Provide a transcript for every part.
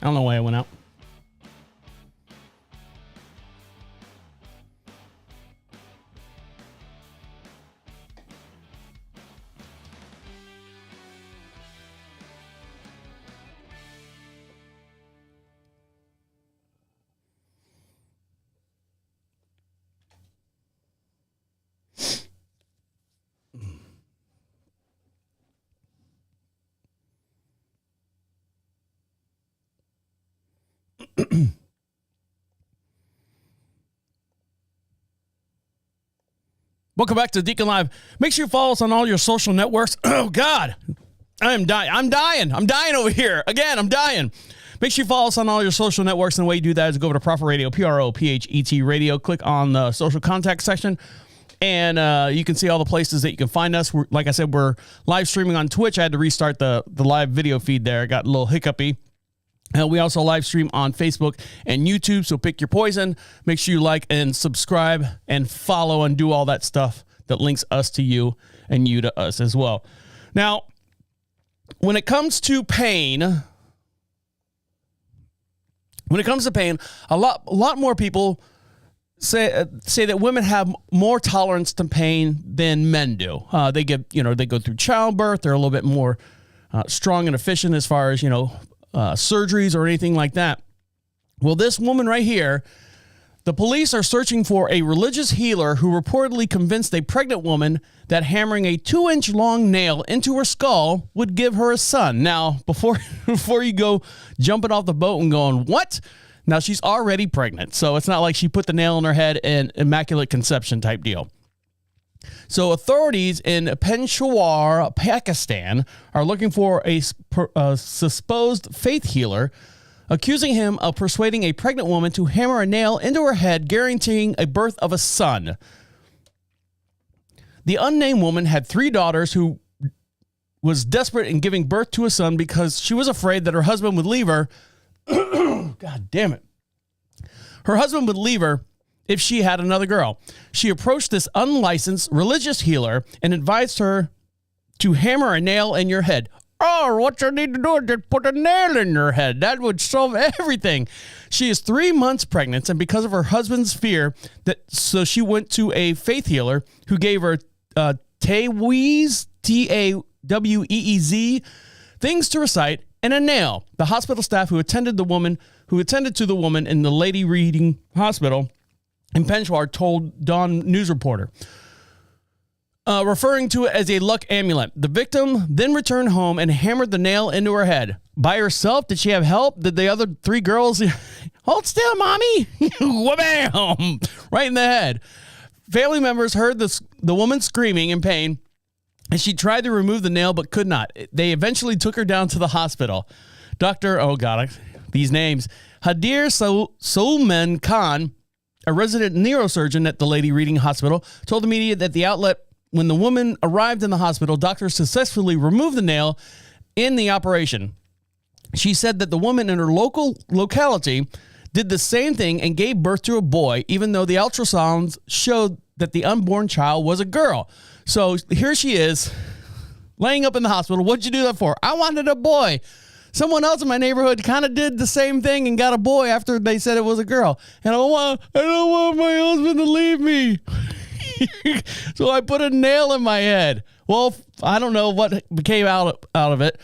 I don't know why I went out. Welcome back to Deacon Live. Make sure you follow us on all your social networks. Oh, God. I'm dying. I'm dying over here. Again, I'm dying. Make sure you follow us on all your social networks. And the way you do that is go over to Prophet Radio, PROPHET Radio. Click on the social contact section. And you can see all the places that you can find us. Like I said, we're live streaming on Twitch. I had to restart the live video feed there. It got a little hiccupy. We also live stream on Facebook and YouTube, so pick your poison. Make sure you like and subscribe and follow and do all that stuff that links us to you and you to us as well. Now, when it comes to pain, a lot more people say that women have more tolerance to pain than men do. They go through childbirth. They're a little bit more strong and efficient as far as, surgeries or anything like that. Well, this woman right here, the police are searching for a religious healer who reportedly convinced a pregnant woman that hammering a 2-inch long nail into her skull would give her a son. Now, before you go jumping off the boat and going, what? Now, she's already pregnant, so it's not like she put the nail in her head and immaculate conception type deal. So authorities in Peshawar, Pakistan, are looking for a supposed faith healer, accusing him of persuading a pregnant woman to hammer a nail into her head, guaranteeing a birth of a son. The unnamed woman had 3 daughters who was desperate in giving birth to a son because she was afraid that her husband would leave her. God damn it. Her husband would leave her if she had another girl. She approached this unlicensed religious healer and advised her to hammer a nail in your head. Oh, what you need to do is just put a nail in your head. That would solve everything. She is 3 months pregnant, and because of her husband's fear, so she went to a faith healer who gave her Taweez, Taweez, things to recite, and a nail. The hospital staff who attended to the woman in the Lady Reading Hospital in Peshawar told Dawn news reporter, referring to it as a luck amulet. The victim then returned home and hammered the nail into her head. By herself? Did she have help? Did the other 3 girls... Hold still, mommy! Wha-bam! Right in the head. Family members heard the woman screaming in pain, and she tried to remove the nail but could not. They eventually took her down to the hospital. These names. Hadir Sulman Khan, a resident neurosurgeon at the Lady Reading Hospital, told the media that the outlet, when the woman arrived in the hospital, doctors successfully removed the nail in the operation. She said that the woman in her locality did the same thing and gave birth to a boy, even though the ultrasounds showed that the unborn child was a girl. So here she is, laying up in the hospital. What'd you do that for? I wanted a boy. Someone else in my neighborhood kind of did the same thing and got a boy after they said it was a girl. And I don't want my husband to leave me. So I put a nail in my head. Well, I don't know what came out of it,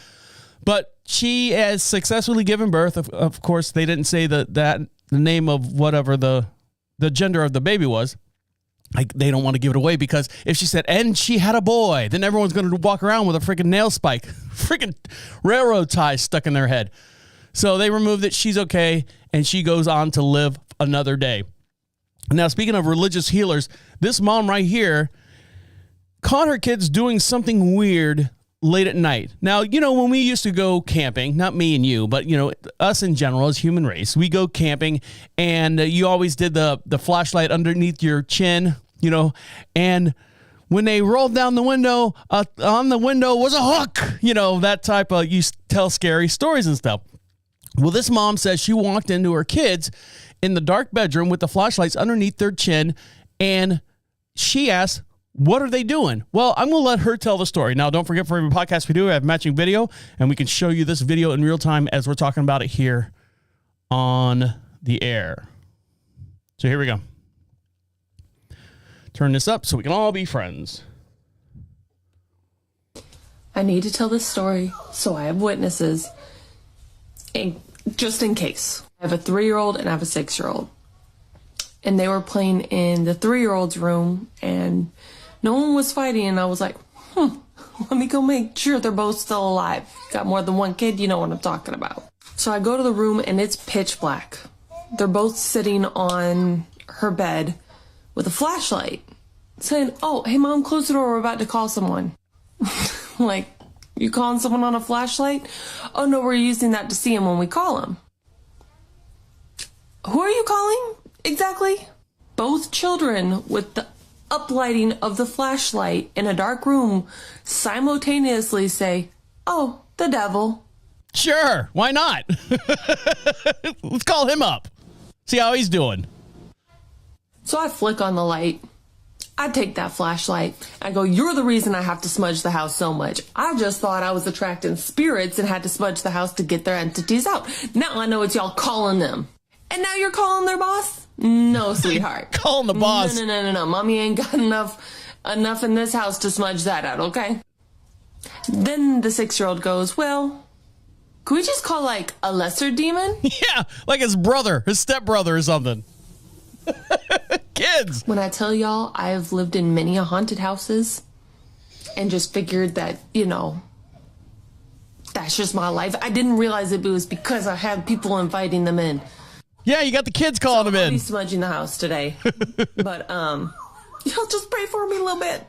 but she has successfully given birth. Of course, they didn't say the name of whatever the gender of the baby was. They don't want to give it away because if she said, and she had a boy, then everyone's going to walk around with a freaking nail spike, freaking railroad ties stuck in their head. So they removed it. She's okay. And she goes on to live another day. Now, speaking of religious healers, this mom right here caught her kids doing something weird late at night. Now, when we used to go camping, not me and you, but, us in general as human race, we go camping and you always did the flashlight underneath your chin, and when they rolled down the window, on the window was a hook, that type of, you tell scary stories and stuff. Well, this mom says she walked into her kids in the dark bedroom with the flashlights underneath their chin, and she asked, what are they doing? Well, I'm going to let her tell the story. Now, don't forget, for every podcast we do, we have matching video, and we can show you this video in real time as we're talking about it here on the air. So here we go. Turn this up so we can all be friends. I need to tell this story so I have witnesses, and just in case. I have a 3-year-old and I have a 6-year-old. And they were playing in the 3-year-old's room, and no one was fighting, and I was like, let me go make sure they're both still alive. Got more than one kid, you know what I'm talking about. So I go to the room, and it's pitch black. They're both sitting on her bed with a flashlight, saying, oh, hey, Mom, close the door. We're about to call someone. Like, you calling someone on a flashlight? Oh, no, we're using that to see him when we call him. Who are you calling exactly? Both children with the uplighting of the flashlight in a dark room simultaneously say, oh, the devil. Sure, why not? Let's call him up. See how he's doing. So I flick on the light. I take that flashlight. I go, you're the reason I have to smudge the house so much. I just thought I was attracting spirits and had to smudge the house to get their entities out. Now I know it's y'all calling them. And now you're calling their boss? No, sweetheart. Calling the boss. No. Mommy ain't got enough in this house to smudge that out, okay? Then the 6-year-old goes, well, could we just call, like, a lesser demon? Yeah, like his brother, his stepbrother or something. Kids. When I tell y'all I've lived in many haunted houses and just figured that, you know, that's just my life. I didn't realize it was because I had people inviting them in. Yeah, you got the kids calling them in. I'll be smudging the house today. But y'all just pray for me a little bit.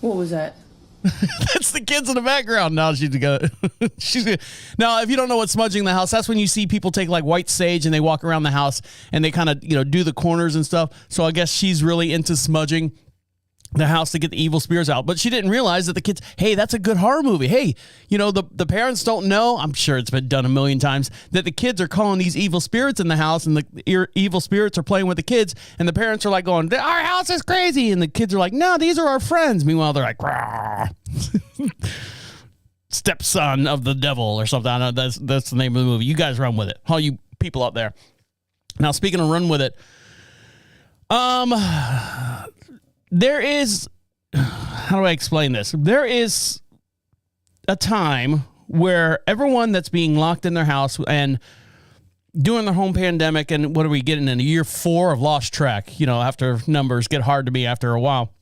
What was that? That's the kids in the background. Now she's gonna. Now, if you don't know what smudging the house, that's when you see people take like white sage and they walk around the house and they kind of do the corners and stuff. So I guess she's really into smudging the house to get the evil spirits out. But she didn't realize that the kids, hey, that's a good horror movie. Hey, the parents don't know. I'm sure it's been done a million times that the kids are calling these evil spirits in the house, and the evil spirits are playing with the kids, and the parents are like going, our house is crazy, and the kids are like, no, these are our friends. Meanwhile, they're like, stepson of the devil or something. I know that's the name of the movie. You guys run with it, all you people out there. Now, speaking of run with it, there is, how do I explain this? There is a time where everyone that's being locked in their house and doing their home pandemic, and what are we getting in year 4 of lost track? After numbers get hard to me after a while.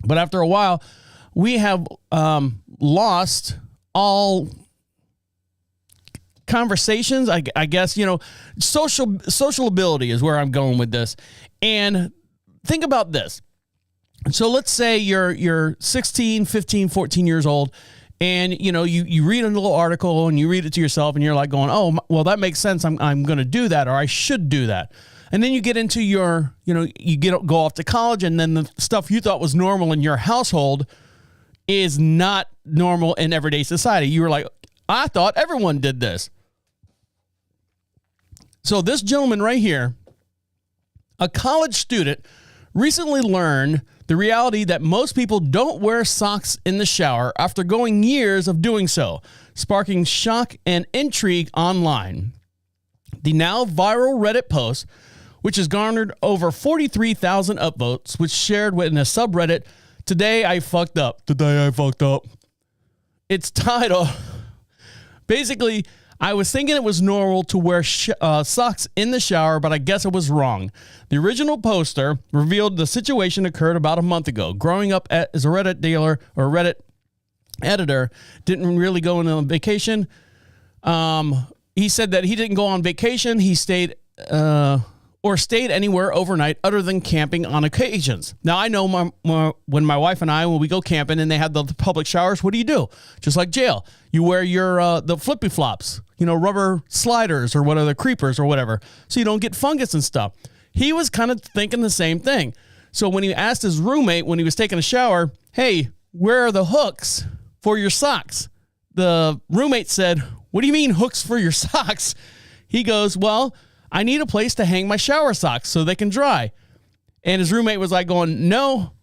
But after a while, we have lost all conversations. I guess, social ability is where I'm going with this. And think about this. So let's say you're 16, 15, 14 years old, and you read a little article and you read it to yourself and you're like going, oh, well, that makes sense. I'm going to do that, or I should do that. And then you get into go off to college, and then the stuff you thought was normal in your household is not normal in everyday society. You were like, I thought everyone did this. So this gentleman right here, a college student, recently learned the reality that most people don't wear socks in the shower after going years of doing so, sparking shock and intrigue online. The now viral Reddit post, which has garnered over 43,000 upvotes, was shared in a subreddit, Today I Fucked Up. Today I Fucked Up. It's titled, basically, I was thinking it was normal to wear socks in the shower, but I guess I was wrong. The original poster revealed the situation occurred about a month ago. Growing up as a Reddit dealer or Reddit editor, didn't really go on a vacation. He said that he didn't go on vacation. He stayed anywhere overnight other than camping on occasions. Now, I know when my wife and I, when we go camping and they have the public showers, what do? Just like jail. You wear your the flippy flops, rubber sliders or whatever, creepers or whatever, so you don't get fungus and stuff. He was kind of thinking the same thing. So when he asked his roommate when he was taking a shower, hey, where are the hooks for your socks? The roommate said, what do you mean hooks for your socks? He goes, well, I need a place to hang my shower socks so they can dry. And his roommate was like going, no,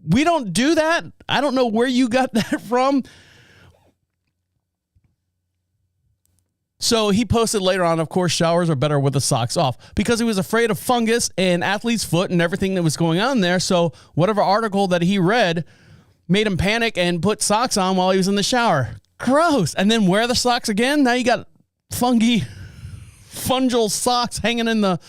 we don't do that. I don't know where you got that from. So he posted later on, of course, showers are better with the socks off because he was afraid of fungus and athlete's foot and everything that was going on there. So whatever article that he read made him panic and put socks on while he was in the shower. Gross. And then wear the socks again. Now you got fungal socks hanging in the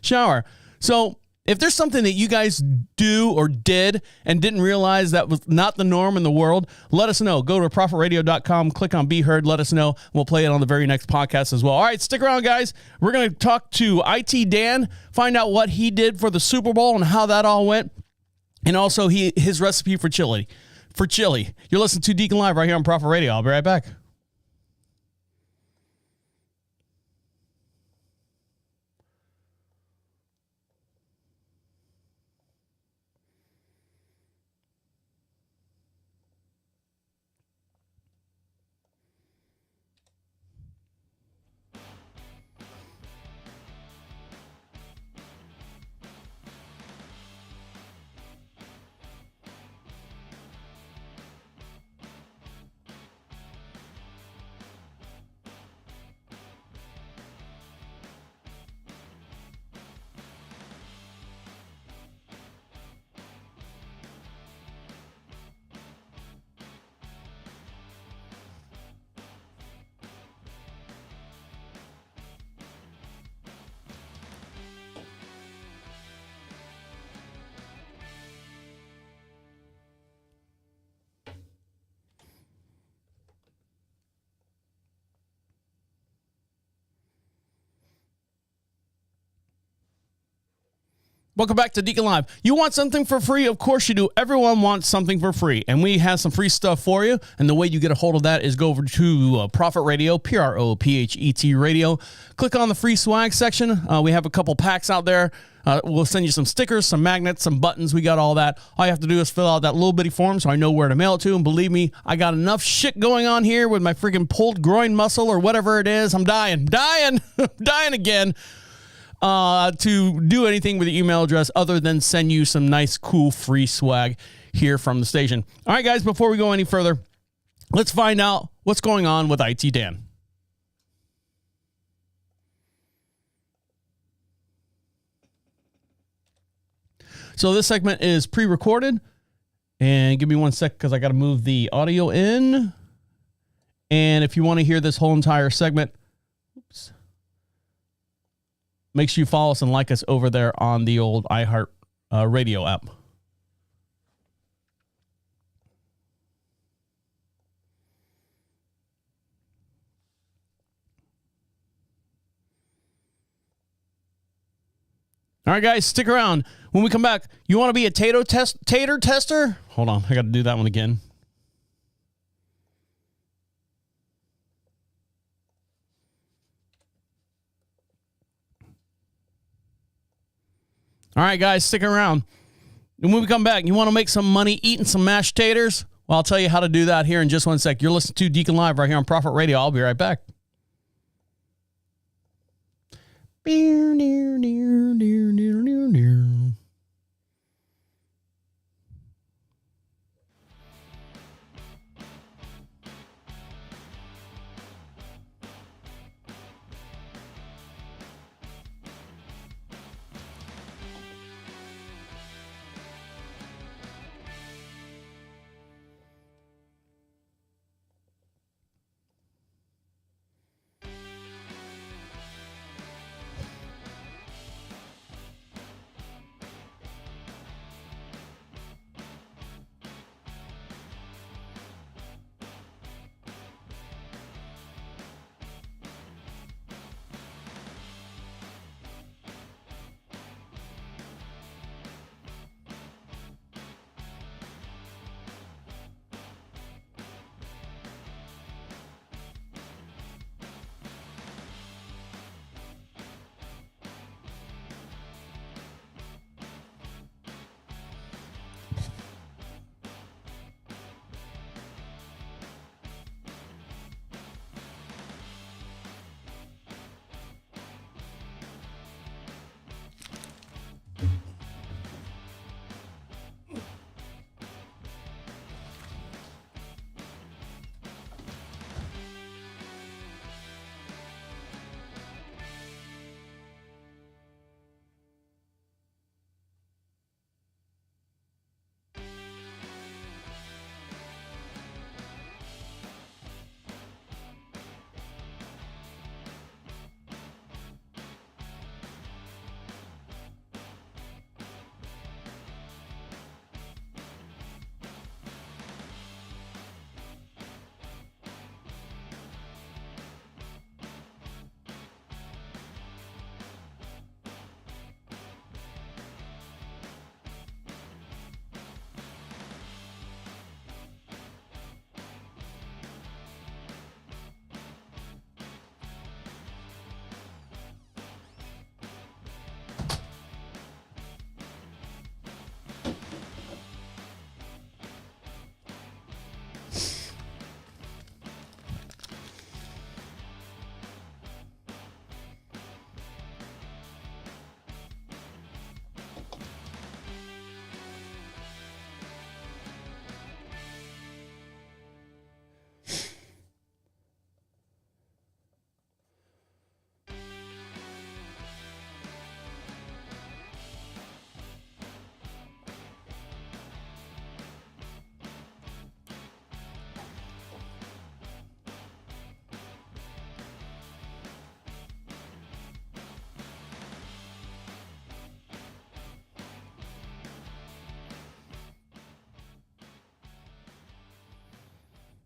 shower. So if there's something that you guys do or did and didn't realize that was not the norm in the world, let us know. Go to prophetradio.com, click on Be Heard, let us know. We'll play it on the very next podcast as well. All right, stick around, guys. We're going to talk to IT Dan, find out what he did for the Super Bowl and how that all went, and also his recipe for chili. You're listening to Deacon Live right here on Prophet Radio. I'll be right back. Welcome back to Deacon Live. You want something for free? Of course you do. Everyone wants something for free, and we have some free stuff for you. And the way you get a hold of that is go over to Prophet Radio, Prophet Radio. Click on the free swag section. We have a couple packs out there. We'll send you some stickers, some magnets, some buttons. We got all that. All you have to do is fill out that little bitty form so I know where to mail it to. And believe me, I got enough shit going on here with my freaking pulled groin muscle or whatever it is. I'm dying again. To do anything with the email address other than send you some nice, cool, free swag here from the station. All right, guys, before we go any further, let's find out what's going on with IT Dan. So this segment is pre-recorded, and give me 1 sec because I got to move the audio in. And if you want to hear this whole entire segment, make sure you follow us and like us over there on the old iHeart Radio app. All right, guys, stick around. When we come back, you want to be a tater tester? Hold on, I got to do that one again. All right, guys, stick around. And when we come back, you want to make some money eating some mashed taters? Well, I'll tell you how to do that here in just 1 sec. You're listening to Deacon Live right here on Prophet Radio. I'll be right back.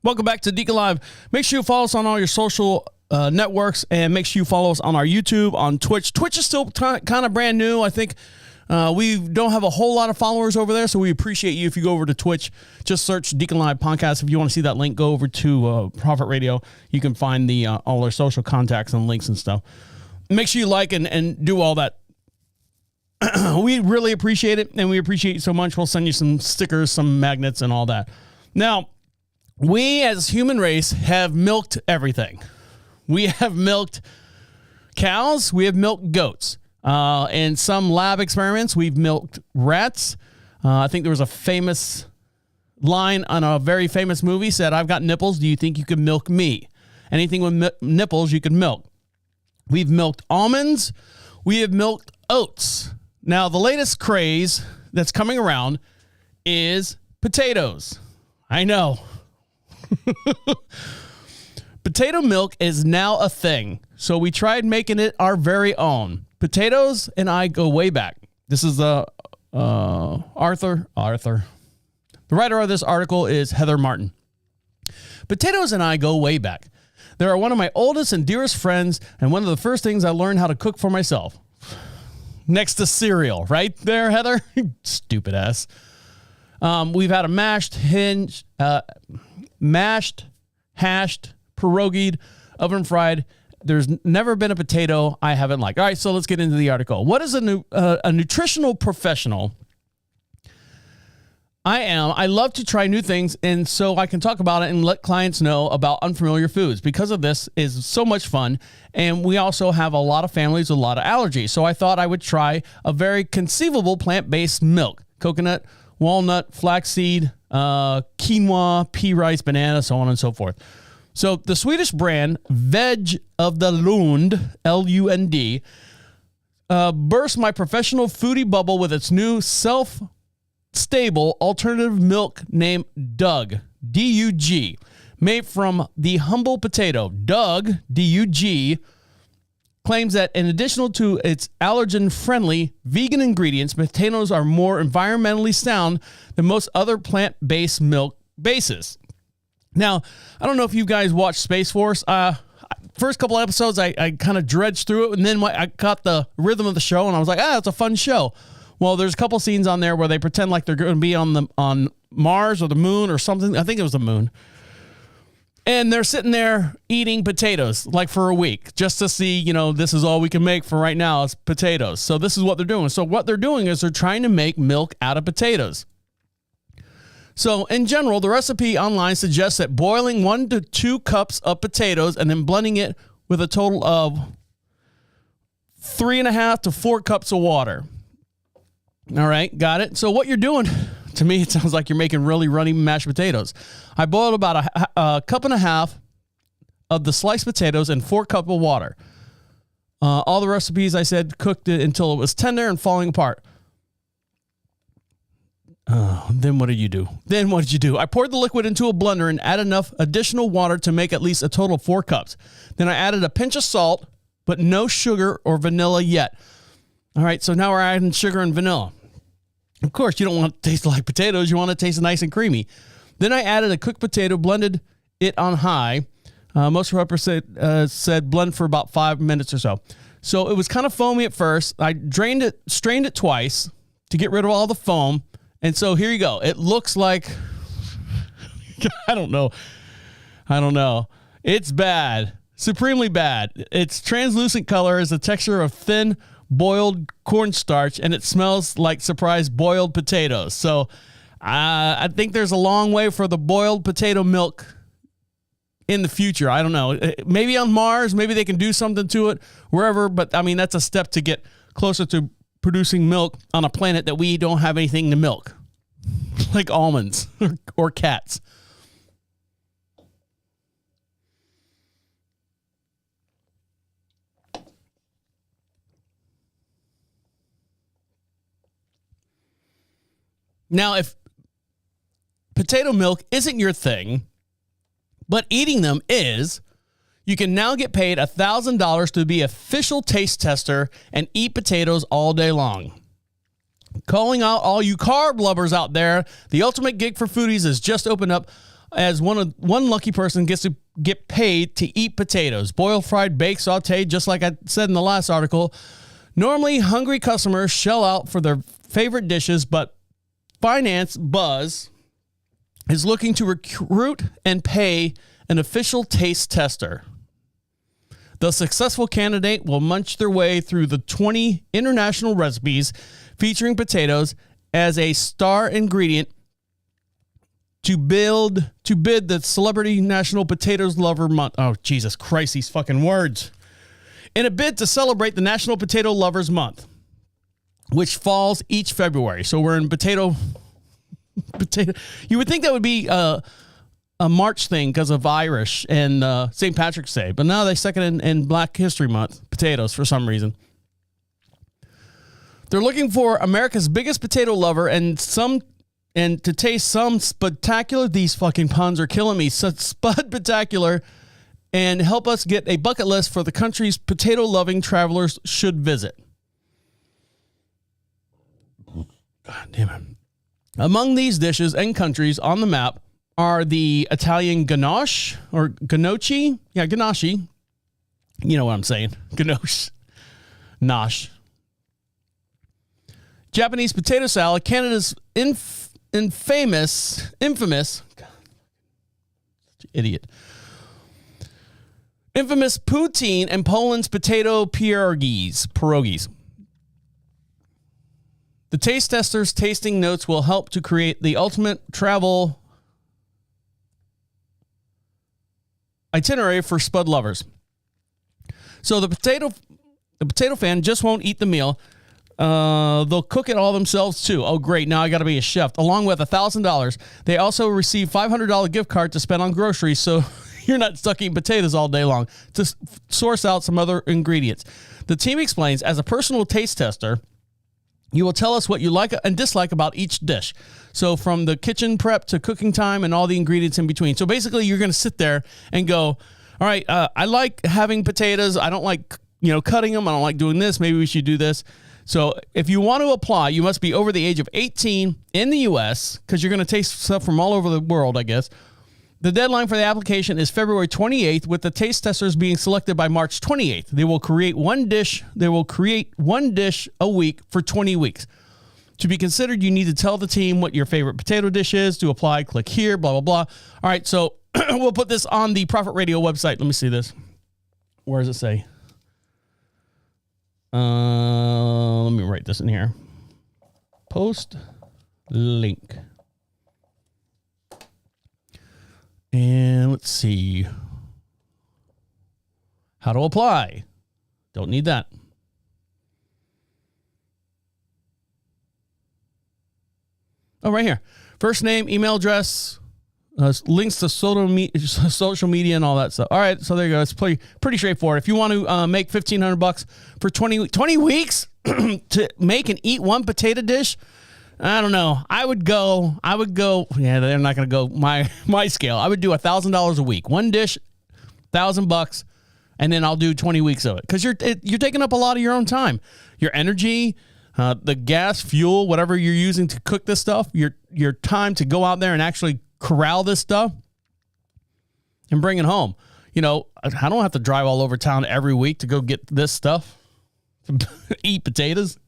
Welcome back to Deacon Live. Make sure you follow us on all your social networks, and make sure you follow us on our YouTube, on Twitch. Twitch is still kind of brand new. I think we don't have a whole lot of followers over there, so we appreciate you if you go over to Twitch. Just search Deacon Live Podcast. If you want to see that link, go over to Prophet Radio. You can find the all our social contacts and links and stuff. Make sure you like and do all that. We really appreciate it, and we appreciate you so much. We'll send you some stickers, some magnets, and all that. Now, we as human race have milked everything. We have milked cows. We have milked goats. In some lab experiments, we've milked rats. I think there was a famous line on a very famous movie said, "I've got nipples. Do you think you can milk me?" Anything with nipples, you can milk. We've milked almonds. We have milked oats. Now, the latest craze that's coming around is potatoes. I know. Potato milk is now a thing, so we tried making it our very own. Potatoes and I go way back. This is Arthur. The writer of this article is Heather Martin. Potatoes and I go way back. They are one of my oldest and dearest friends, and one of the first things I learned how to cook for myself. Next to cereal, right there, Heather? Stupid ass. We've had a mashed, hashed, pierogied, oven fried. There's never been a potato I haven't liked. All right, so let's get into the article. What is a nutritional professional? I love to try new things, and so I can talk about it and let clients know about unfamiliar foods. Because of this is so much fun, and we also have a lot of families with a lot of allergies. So I thought I would try a very conceivable plant-based milk: coconut, walnut, flaxseed, quinoa, pea rice, banana, so on and so forth. So the Swedish brand Veg of the Lund, Lund, burst my professional foodie bubble with its new self-stable alternative milk named Doug, D-U-G, made from the humble potato. Doug, D-U-G, claims that in addition to its allergen-friendly vegan ingredients, potatoes are more environmentally sound than most other plant-based milk bases. Now, I don't know if you guys watched Space Force. First couple episodes, I kind of dredged through it, and then I caught the rhythm of the show, and I was like, it's a fun show. Well, there's a couple scenes on there where they pretend like they're going to be on Mars or the moon or something. I think it was the moon. And they're sitting there eating potatoes like for a week just to see, this is all we can make for right now is potatoes. So this is what they're doing. So what they're doing is they're trying to make milk out of potatoes. So in general, the recipe online suggests that boiling 1 to 2 cups of potatoes and then blending it with a total of 3.5 to 4 cups of water. All right, got it. So what you're doing, to me, it sounds like you're making really runny mashed potatoes. I boiled about a cup and a half of the sliced potatoes and 4 cups of water. All the recipes I said cooked it until it was tender and falling apart. Then what did you do? I poured the liquid into a blender and added enough additional water to make at least a total of 4 cups. Then I added a pinch of salt, but no sugar or vanilla yet. All right, so now we're adding sugar and vanilla. Of course, you don't want it to taste like potatoes. You want it to taste nice and creamy. Then I added a cooked potato, blended it on high. Most reppers said blend for about 5 minutes or so. So it was kind of foamy at first. I strained it twice to get rid of all the foam. And so here you go. It looks like, I don't know. It's bad, supremely bad. Its translucent color is the texture of thin boiled cornstarch, and it smells like surprise boiled potatoes. So I think there's a long way for the boiled potato milk in the future. I don't know. Maybe on Mars, maybe they can do something to it wherever. But I mean, that's a step to get closer to producing milk on a planet that we don't have anything to milk, like almonds or cats. Now, if potato milk isn't your thing, but eating them is, you can now get paid $1,000 to be official taste tester and eat potatoes all day long. Calling out all you carb lovers out there, the ultimate gig for foodies has just opened up as one lucky person gets to get paid to eat potatoes. Boiled, fried, baked, sauteed, just like I said in the last article. Normally, hungry customers shell out for their favorite dishes, but Finance Buzz is looking to recruit and pay an official taste tester. The successful candidate will munch their way through the 20 international recipes featuring potatoes as a star ingredient to bid the Celebrity National Potatoes Lover Month. Oh, Jesus Christ, these fucking words. In a bid to celebrate the National Potato Lovers Month, which falls each February. So we're in potato. You would think that would be a March thing because of Irish and St. Patrick's Day, but now they stick it in Black History Month, potatoes, for some reason. They're looking for America's biggest potato lover and to taste some spectacular. These fucking puns are killing me. Spectacular, and help us get a bucket list for the country's potato-loving travelers should visit. God damn it. Among these dishes and countries on the map are the Italian ganache or gnocchi. Yeah, ganache. You know what I'm saying. Ganache. Nosh. Japanese potato salad, Canada's infamous, God, such an idiot. Infamous poutine, and Poland's potato pierogies. The taste testers' tasting notes will help to create the ultimate travel itinerary for spud lovers. So the potato fan just won't eat the meal. They'll cook it all themselves too. Oh, great. Now I got to be a chef. Along with $1,000. They also receive $500 gift card to spend on groceries. So you're not stuck eating potatoes all day long to source out some other ingredients. The team explains, as a personal taste tester, you will tell us what you like and dislike about each dish. So from the kitchen prep to cooking time and all the ingredients in between. So basically you're going to sit there and go, all right, I like having potatoes. I don't like, cutting them. I don't like doing this. Maybe we should do this. So if you want to apply, you must be over the age of 18 in the U.S. because you're going to taste stuff from all over the world, I guess. The deadline for the application is February 28th, with the taste testers being selected by March 28th. They will create one dish a week for 20 weeks. To be considered, you need to tell the team what your favorite potato dish is. To apply, click here, blah, blah, blah. All right, so we'll put this on the Prophet Radio website. Let me see this. Where does it say? Let me write this in here. Post link. And let's see. How to apply. Don't need that. Oh, right here. First name, email address, links to social media and all that stuff. All right, so there you go. It's pretty straightforward. If you want to make $1,500 for 20 weeks to make and eat one potato dish, I don't know. I would go. Yeah, they're not going to go my scale. I would do $1,000 a week. One dish, $1,000, and then I'll do 20 weeks of it. Because you're taking up a lot of your own time, your energy, the gas, fuel, whatever you're using to cook this stuff, your time to go out there and actually corral this stuff and bring it home. I don't have to drive all over town every week to go get this stuff, to eat potatoes.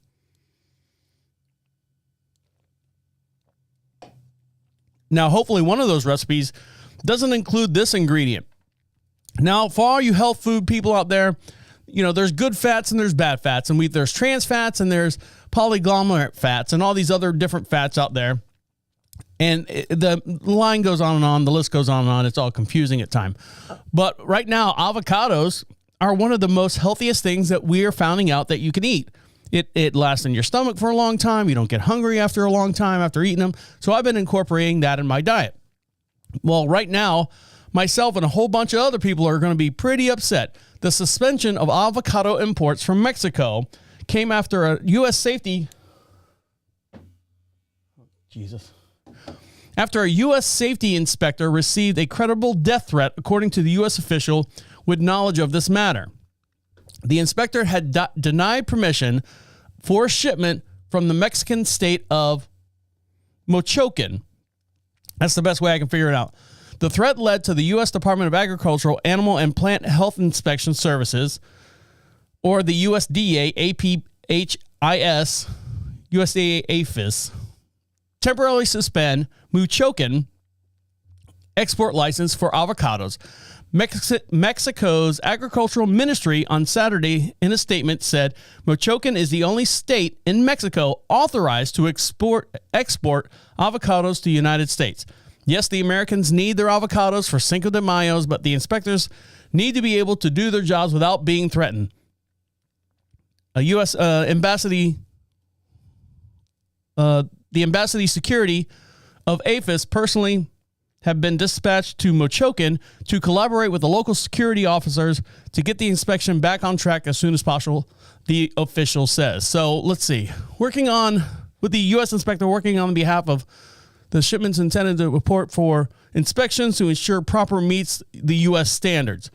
Now, hopefully one of those recipes doesn't include this ingredient. Now, for all you health food people out there, there's good fats and there's bad fats. And there's trans fats and there's polyglomerate fats and all these other different fats out there. And the line goes on and on. The list goes on and on. It's all confusing at times. But right now, avocados are one of the most healthiest things that we are finding out that you can eat. It lasts in your stomach for a long time. You don't get hungry after a long time after eating them. So I've been incorporating that in my diet. Well, right now, myself and a whole bunch of other people are going to be pretty upset. The suspension of avocado imports from Mexico came after a U.S. safety... After a U.S. safety inspector received a credible death threat, according to the U.S. official with knowledge of this matter. The inspector had denied permission for shipment from the Mexican state of Michoacan. That's the best way I can figure it out. The threat led to the U.S. Department of Agricultural, Animal, and Plant Health Inspection Services, or the USDA APHIS, temporarily suspend Mochocan export license for avocados. Mexico's agricultural ministry on Saturday in a statement said Mochocan is the only state in Mexico authorized to export avocados to the United States. Yes, the Americans need their avocados for Cinco de Mayo's, but the inspectors need to be able to do their jobs without being threatened. A U.S. embassy, the embassy security of APHIS personally have been dispatched to Mochocan to collaborate with the local security officers to get the inspection back on track as soon as possible, the official says. So let's see. Working on, with the U.S. inspector working on behalf of the shipments intended to report for inspections to ensure proper meets the U.S. standards.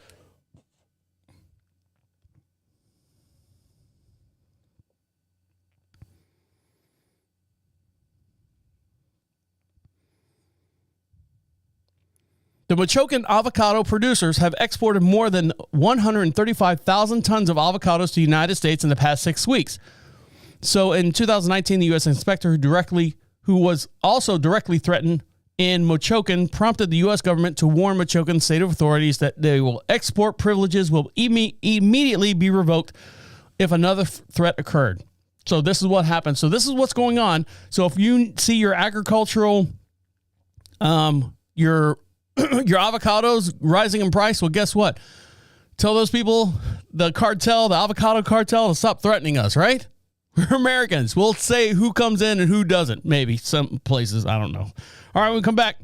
The Mochocan avocado producers have exported more than 135,000 tons of avocados to the United States in the past 6 weeks. So in 2019, the U.S. inspector who was also directly threatened in Mochocan prompted the U.S. government to warn Mochocan state authorities that they will export privileges will immediately be revoked if another threat occurred. So this is what happened. So this is what's going on. So if you see your agricultural, your avocados rising in price, well, guess what? Tell those people, the avocado cartel, to stop threatening us, right? We're Americans. We'll say who comes in and who doesn't. Maybe some places, I don't know. All right, we come back.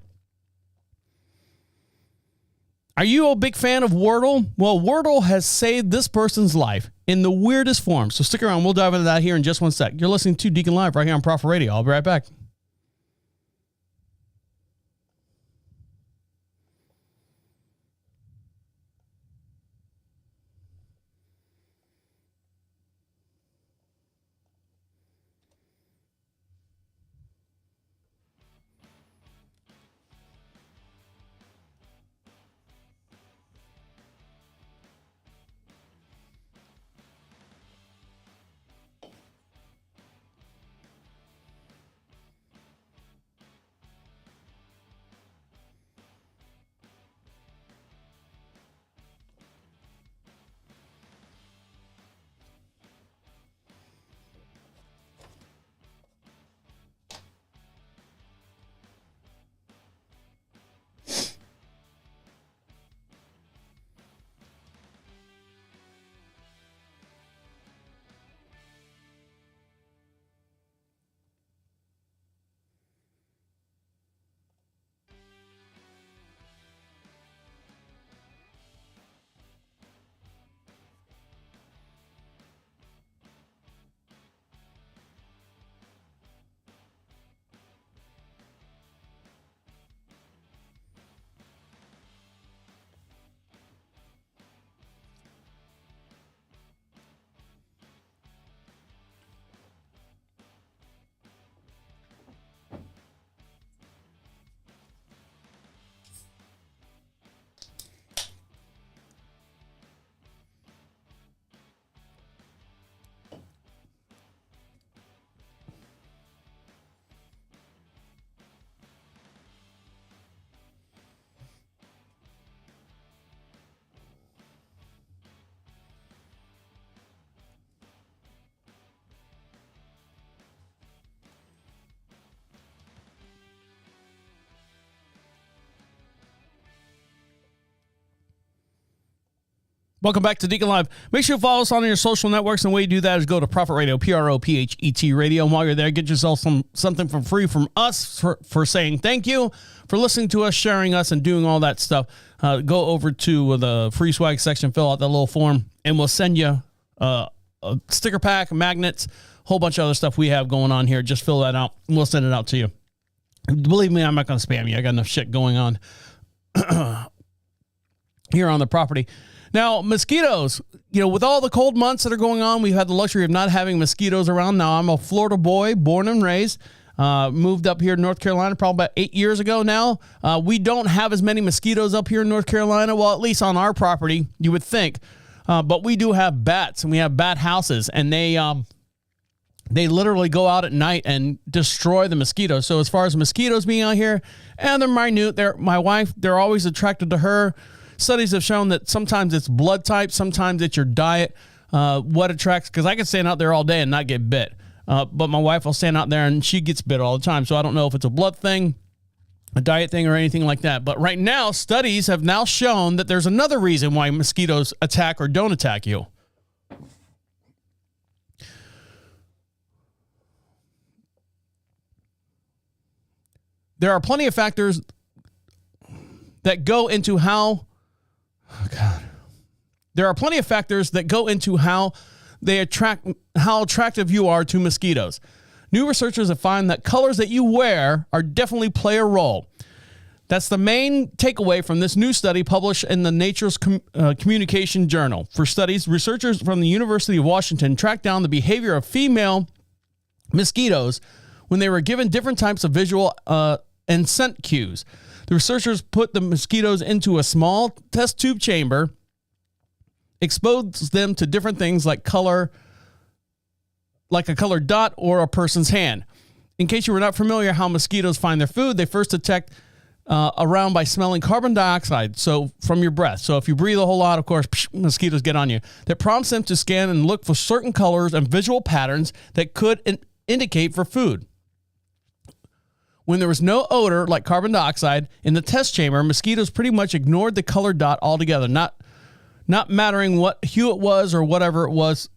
Are you a big fan of Wordle? Well, Wordle has saved this person's life in the weirdest form. So stick around. We'll dive into that here in just one sec. You're listening to Deacon Live right here on Prophet Radio. I'll be right back. Welcome back to Deacon Live. Make sure you follow us on your social networks, and the way you do that is go to Prophet Radio, PROPHET Radio. And while you're there, get yourself something for free from us for saying thank you, for listening to us, sharing us, and doing all that stuff. Go over to the free swag section, fill out that little form, and we'll send you a sticker pack, magnets, a whole bunch of other stuff we have going on here. Just fill that out, and we'll send it out to you. Believe me, I'm not going to spam you. I got enough shit going on here on the property. Now, mosquitoes, with all the cold months that are going on, we've had the luxury of not having mosquitoes around. Now, I'm a Florida boy, born and raised. Moved up here in North Carolina probably about 8 years ago now. We don't have as many mosquitoes up here in North Carolina. Well, at least on our property, you would think. But we do have bats, and we have bat houses, and they literally go out at night and destroy the mosquitoes. So as far as mosquitoes being out here, and they're minute, they're always attracted to her. Studies have shown that sometimes it's blood type, sometimes it's your diet, what attracts, because I can stand out there all day and not get bit. But my wife will stand out there and she gets bit all the time. So I don't know if it's a blood thing, a diet thing, or anything like that. But right now, studies have now shown that there's another reason why mosquitoes attack or don't attack you. There are plenty of factors that go into how, There are plenty of factors that go into how attractive you are to mosquitoes. New researchers have found that colors that you wear are definitely play a role. That's the main takeaway from this new study published in the Nature's Communication Journal. For studies, researchers from the University of Washington tracked down the behavior of female mosquitoes when they were given different types of visual and scent cues. The researchers put the mosquitoes into a small test tube chamber, exposed them to different things like color, like a colored dot or a person's hand. In case you were not familiar how mosquitoes find their food, they first detect around by smelling carbon dioxide, so from your breath. So if you breathe a whole lot, of course, mosquitoes get on you. That prompts them to scan and look for certain colors and visual patterns that could indicate for food. When there was no odor like carbon dioxide in the test chamber, mosquitoes pretty much ignored the colored dot altogether, not mattering what hue it was or whatever it was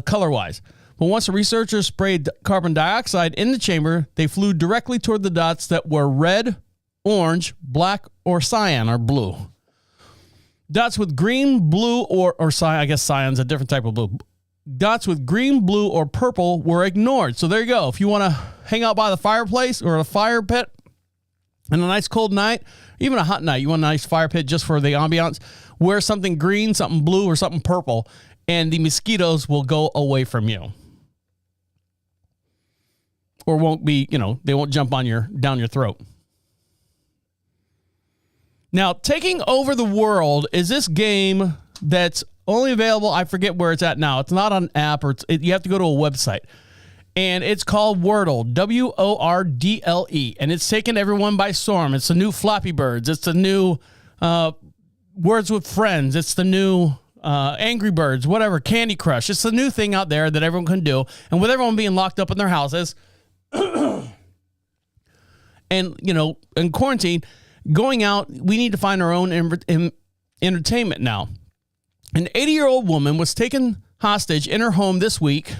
color-wise. But once the researchers sprayed carbon dioxide in the chamber, they flew directly toward the dots that were red, orange, black, or cyan, or blue. Dots with green, blue, or cyan, I guess cyan's a different type of blue. Dots with green, blue, or purple were ignored. So there you go. If you want to hang out by the fireplace or a fire pit on a nice cold night, even a hot night, you want a nice fire pit just for the ambiance, wear something green, something blue, or something purple, and the mosquitoes will go away from you. Or won't be, they won't jump on down your throat. Now, Taking Over the World is this game that's only available, I forget where it's at now. It's not on an app, or you have to go to a website. And it's called Wordle, Wordle, and it's taken everyone by storm. It's the new Flappy Birds. It's the new Words with Friends. It's the new Angry Birds, whatever, Candy Crush. It's the new thing out there that everyone can do. And with everyone being locked up in their houses and, in quarantine, going out, we need to find our own entertainment now. An 80-year-old woman was taken hostage in her home this week.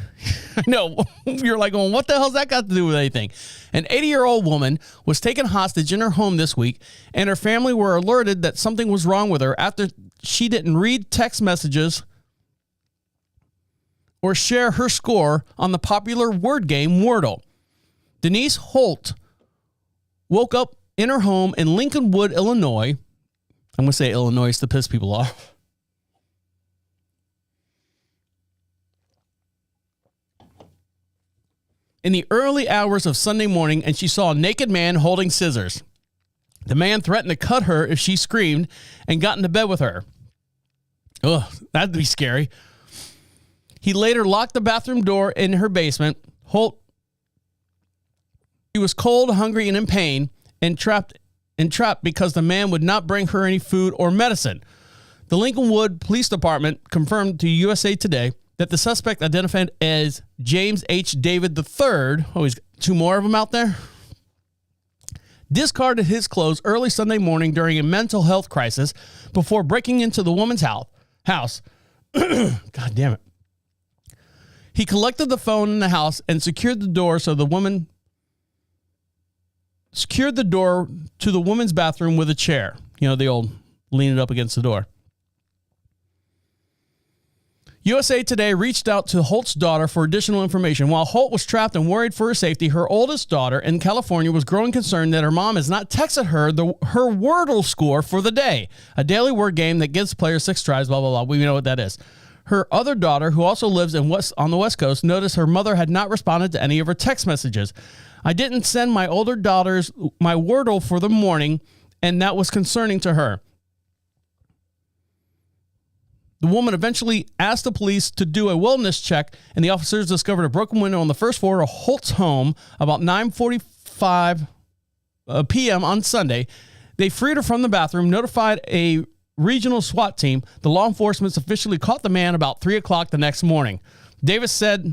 I know, you're like going, what the hell's that got to do with anything? An 80-year-old woman was taken hostage in her home this week, and her family were alerted that something was wrong with her after she didn't read text messages or share her score on the popular word game Wordle. Denise Holt woke up in her home in Lincolnwood, Illinois. I'm going to say Illinois to piss people off. In the early hours of Sunday morning, and she saw a naked man holding scissors. The man threatened to cut her if she screamed and got into bed with her. Ugh, that'd be scary. He later locked the bathroom door in her basement. She was cold, hungry, and in pain, and trapped because the man would not bring her any food or medicine. The Lincolnwood Police Department confirmed to USA Today that the suspect, identified as James H. David III, he's got two more of them out there, discarded his clothes early Sunday morning during a mental health crisis before breaking into the woman's house. God damn it. He collected the phone in the house and secured the door to the woman's bathroom with a chair. The old lean it up against the door. USA Today reached out to Holt's daughter for additional information. While Holt was trapped and worried for her safety, her oldest daughter in California was growing concerned that her mom has not texted her her Wordle score for the day, a daily word game that gives players 6 tries, blah, blah, blah. We know what that is. Her other daughter, who also lives on the West Coast, noticed her mother had not responded to any of her text messages. I didn't send my older daughters my Wordle for the morning, and that was concerning to her. The woman eventually asked the police to do a wellness check, and the officers discovered a broken window on the first floor of Holt's home about 9:45 p.m. on Sunday. They freed her from the bathroom, notified a regional SWAT team. The law enforcement officially caught the man about 3 o'clock the next morning. Davis has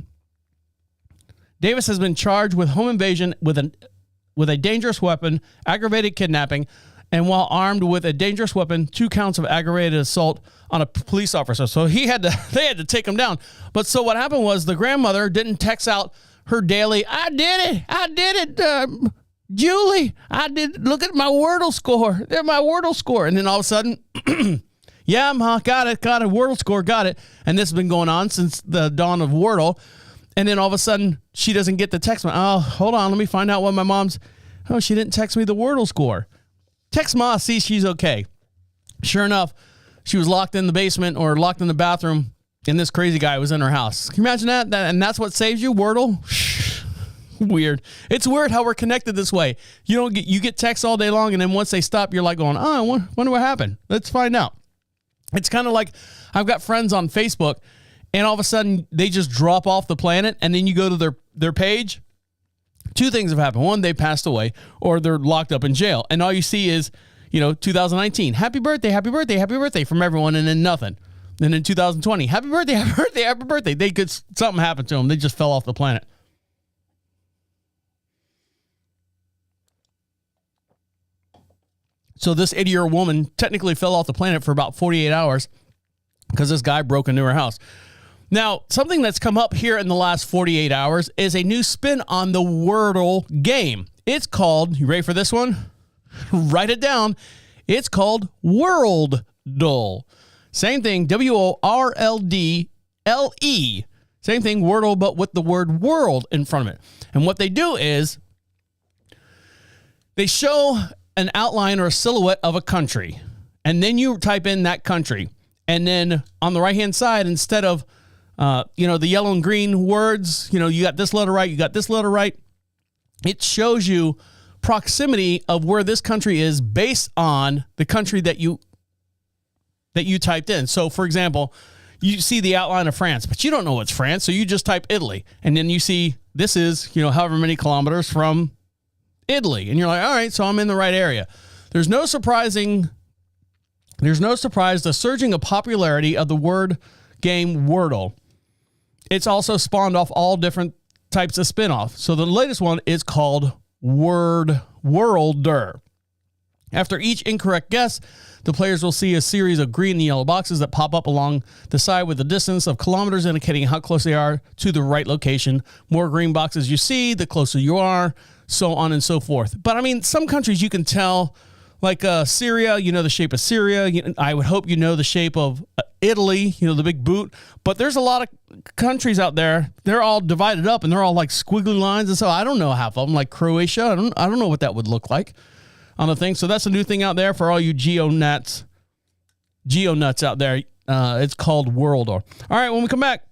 been charged with home invasion with a dangerous weapon, aggravated kidnapping, and while armed with a dangerous weapon, 2 counts of aggravated assault on a police officer. So they had to take him down. But so what happened was the grandmother didn't text out her daily, I did it, Julie, look at my Wordle score. There's my Wordle score. And then all of a sudden, yeah, Ma, got it, Wordle score, got it. And this has been going on since the dawn of Wordle. And then all of a sudden, she doesn't get the text. Oh, hold on, let me find out what my mom's, she didn't text me the Wordle score. Text Ma, see she's okay. Sure enough, she was locked in the basement or locked in the bathroom, and this crazy guy was in her house. Can you imagine that? And that's what saves you, Wordle? Weird. It's weird how we're connected this way. You get texts all day long, and then once they stop, you're like going, I wonder what happened. Let's find out. It's kind of like I've got friends on Facebook, and all of a sudden they just drop off the planet, and then you go to their page. 2 things have happened. One, they passed away, or they're locked up in jail, and all you see is 2019, happy birthday from everyone, and then nothing. Then in 2020, happy birthday. Something happened to them. They just fell off the planet. So this 80-year-old woman technically fell off the planet for about 48 hours because this guy broke into her house. Now, something that's come up here in the last 48 hours is a new spin on the Wordle game. It's called, you ready for this one? Write it down. It's called Worldle. Same thing, Worldle. Same thing, Wordle, but with the word world in front of it. And what they do is they show an outline or a silhouette of a country, and then you type in that country. And then on the right-hand side, instead of the yellow and green words, you got this letter right, it shows you proximity of where this country is based on the country that you typed in. So, for example, you see the outline of France, but you don't know it's France, so you just type Italy, and then you see this is, however many kilometers from Italy, and you're like, all right, so I'm in the right area. There's no surprise the surging of popularity of the word game Wordle. It's also spawned off all different types of spin-off. So the latest one is called Worlder. After each incorrect guess, the players will see a series of green and yellow boxes that pop up along the side with a distance of kilometers indicating how close they are to the right location. More green boxes you see, the closer you are, so on and so forth. But I mean, some countries you can tell, like Syria, the shape of Syria. I would hope the shape of Italy, the big boot. But there's a lot of countries out there. They're all divided up, and they're all like squiggly lines. And so I don't know half of them, like Croatia. I don't know what that would look like on the thing. So that's a new thing out there for all you geo nuts out there. It's called Worldle. All right, when we come back,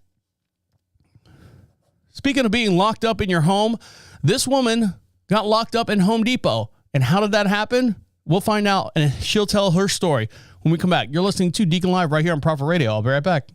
speaking of being locked up in your home, this woman got locked up in Home Depot. And how did that happen? We'll find out, and she'll tell her story when we come back. You're listening to Deacon Live right here on Prophet Radio. I'll be right back.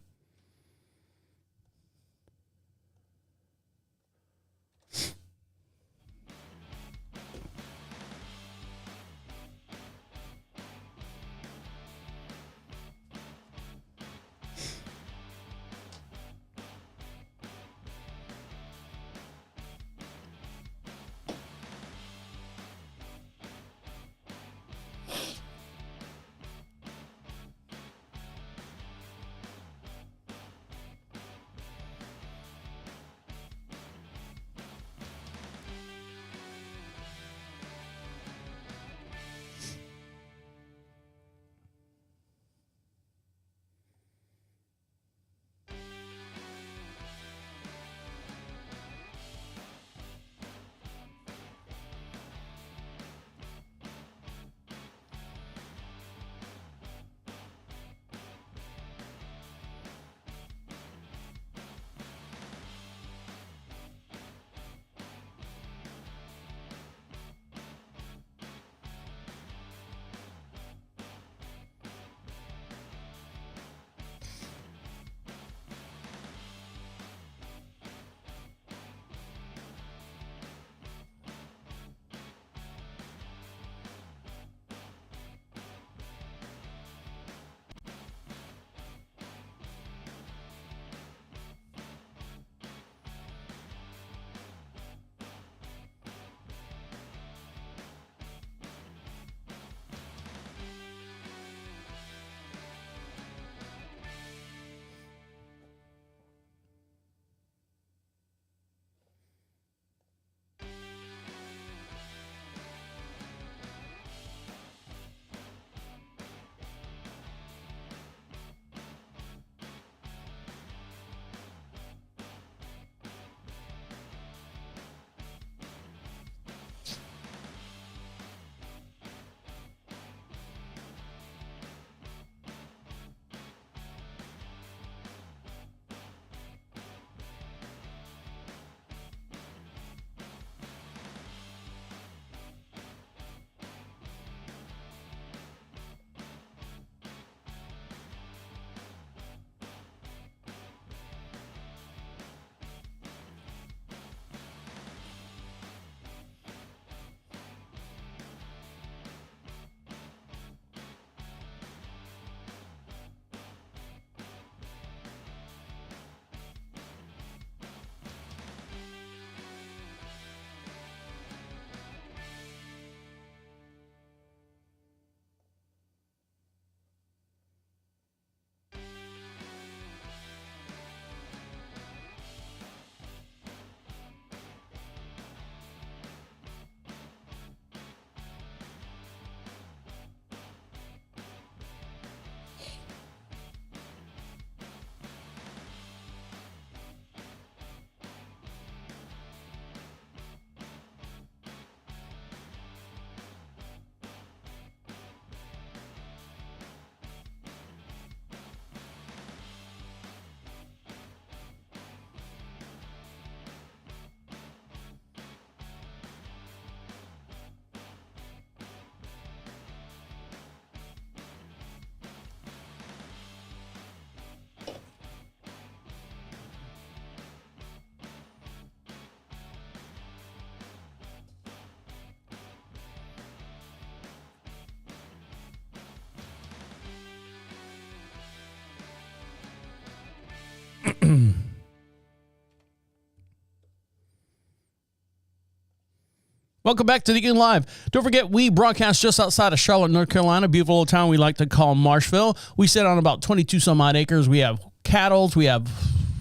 Welcome back to DeaconLive. Don't forget, we broadcast just outside of Charlotte, North Carolina, beautiful little town we like to call Marshville. We sit on about 22 some odd acres. We have cattle, we have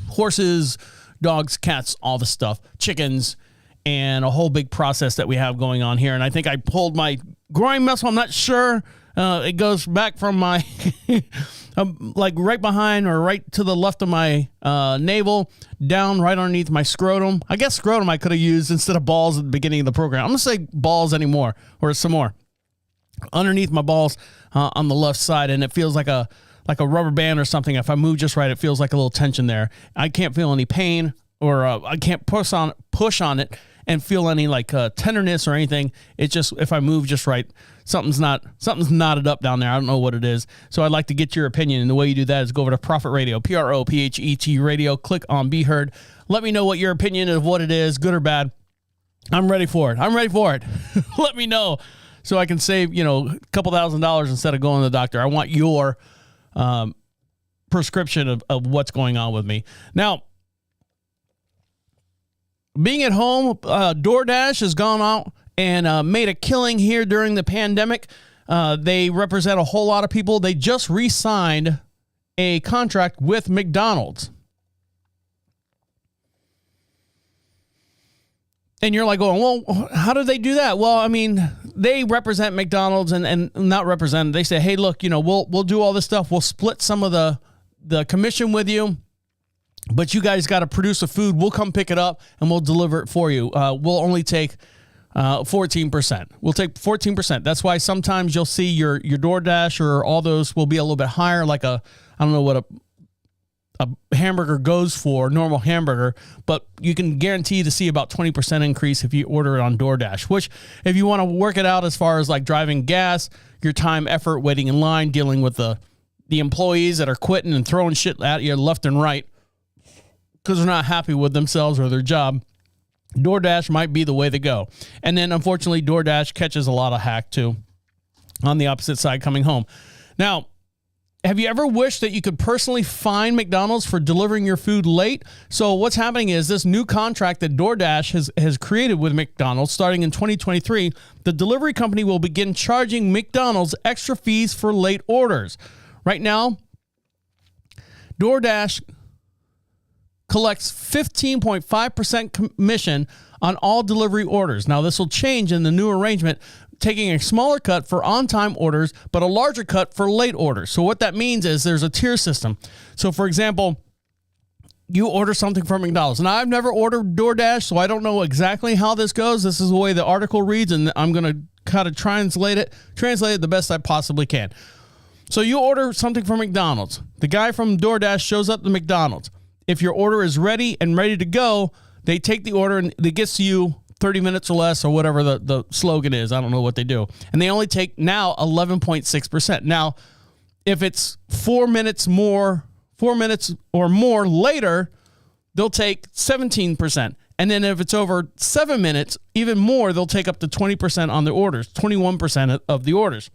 horses, dogs, cats, all the stuff, chickens, and a whole big process that we have going on here. And I think I pulled my groin muscle. I'm not sure. It goes back from my, like right behind or right to the left of my navel, down right underneath my scrotum. I guess scrotum I could have used instead of balls at the beginning of the program. I'm going to say balls anymore, or some more. Underneath my balls on the left side, and it feels like a rubber band or something. If I move just right, it feels like a little tension there. I can't feel any pain, or I can't push on it and feel any like tenderness or anything. It's just if I move just right, something's knotted up down there. I don't know what it is. So I'd like to get your opinion, and the way you do that is go over to Prophet Radio, PROPHET Radio. Click on Be Heard. Let me know what your opinion of what it is, good or bad. I'm ready for it. Let me know so I can save a couple $1,000s instead of going to the doctor. I want your prescription of what's going on with me now. Being at home, DoorDash has gone out and made a killing here during the pandemic. They represent a whole lot of people. They just re-signed a contract with McDonald's. And you're like going, well, how do they do that? Well, I mean, they represent McDonald's and not represent. They say, hey, look, we'll do all this stuff. We'll split some of the commission with you. But you guys got to produce the food. We'll come pick it up and we'll deliver it for you. We'll only take 14%. We'll take 14%. That's why sometimes you'll see your DoorDash or all those will be a little bit higher. Like I don't know what a hamburger goes for, normal hamburger, but you can guarantee to see about 20% increase if you order it on DoorDash, which if you want to work it out as far as like driving gas, your time, effort, waiting in line, dealing with the employees that are quitting and throwing shit at you left and right, because they're not happy with themselves or their job, DoorDash might be the way to go. And then, unfortunately, DoorDash catches a lot of hack, too, on the opposite side coming home. Now, have you ever wished that you could personally fine McDonald's for delivering your food late? So what's happening is this new contract that DoorDash has created with McDonald's starting in 2023, the delivery company will begin charging McDonald's extra fees for late orders. Right now, DoorDash collects 15.5% commission on all delivery orders. Now, this will change in the new arrangement, taking a smaller cut for on-time orders, but a larger cut for late orders. So what that means is there's a tier system. So, for example, you order something from McDonald's. Now, I've never ordered DoorDash, so I don't know exactly how this goes. This is the way the article reads, and I'm going to kind of translate it the best I possibly can. So you order something from McDonald's. The guy from DoorDash shows up to McDonald's. If your order is ready to go, they take the order and it gets to you 30 minutes or less or whatever the slogan is. I don't know what they do. And they only take now 11.6%. Now, if it's 4 minutes or more later, they'll take 17%. And then if it's over 7 minutes, even more, they'll take up to 20% on the orders, 21% of the orders.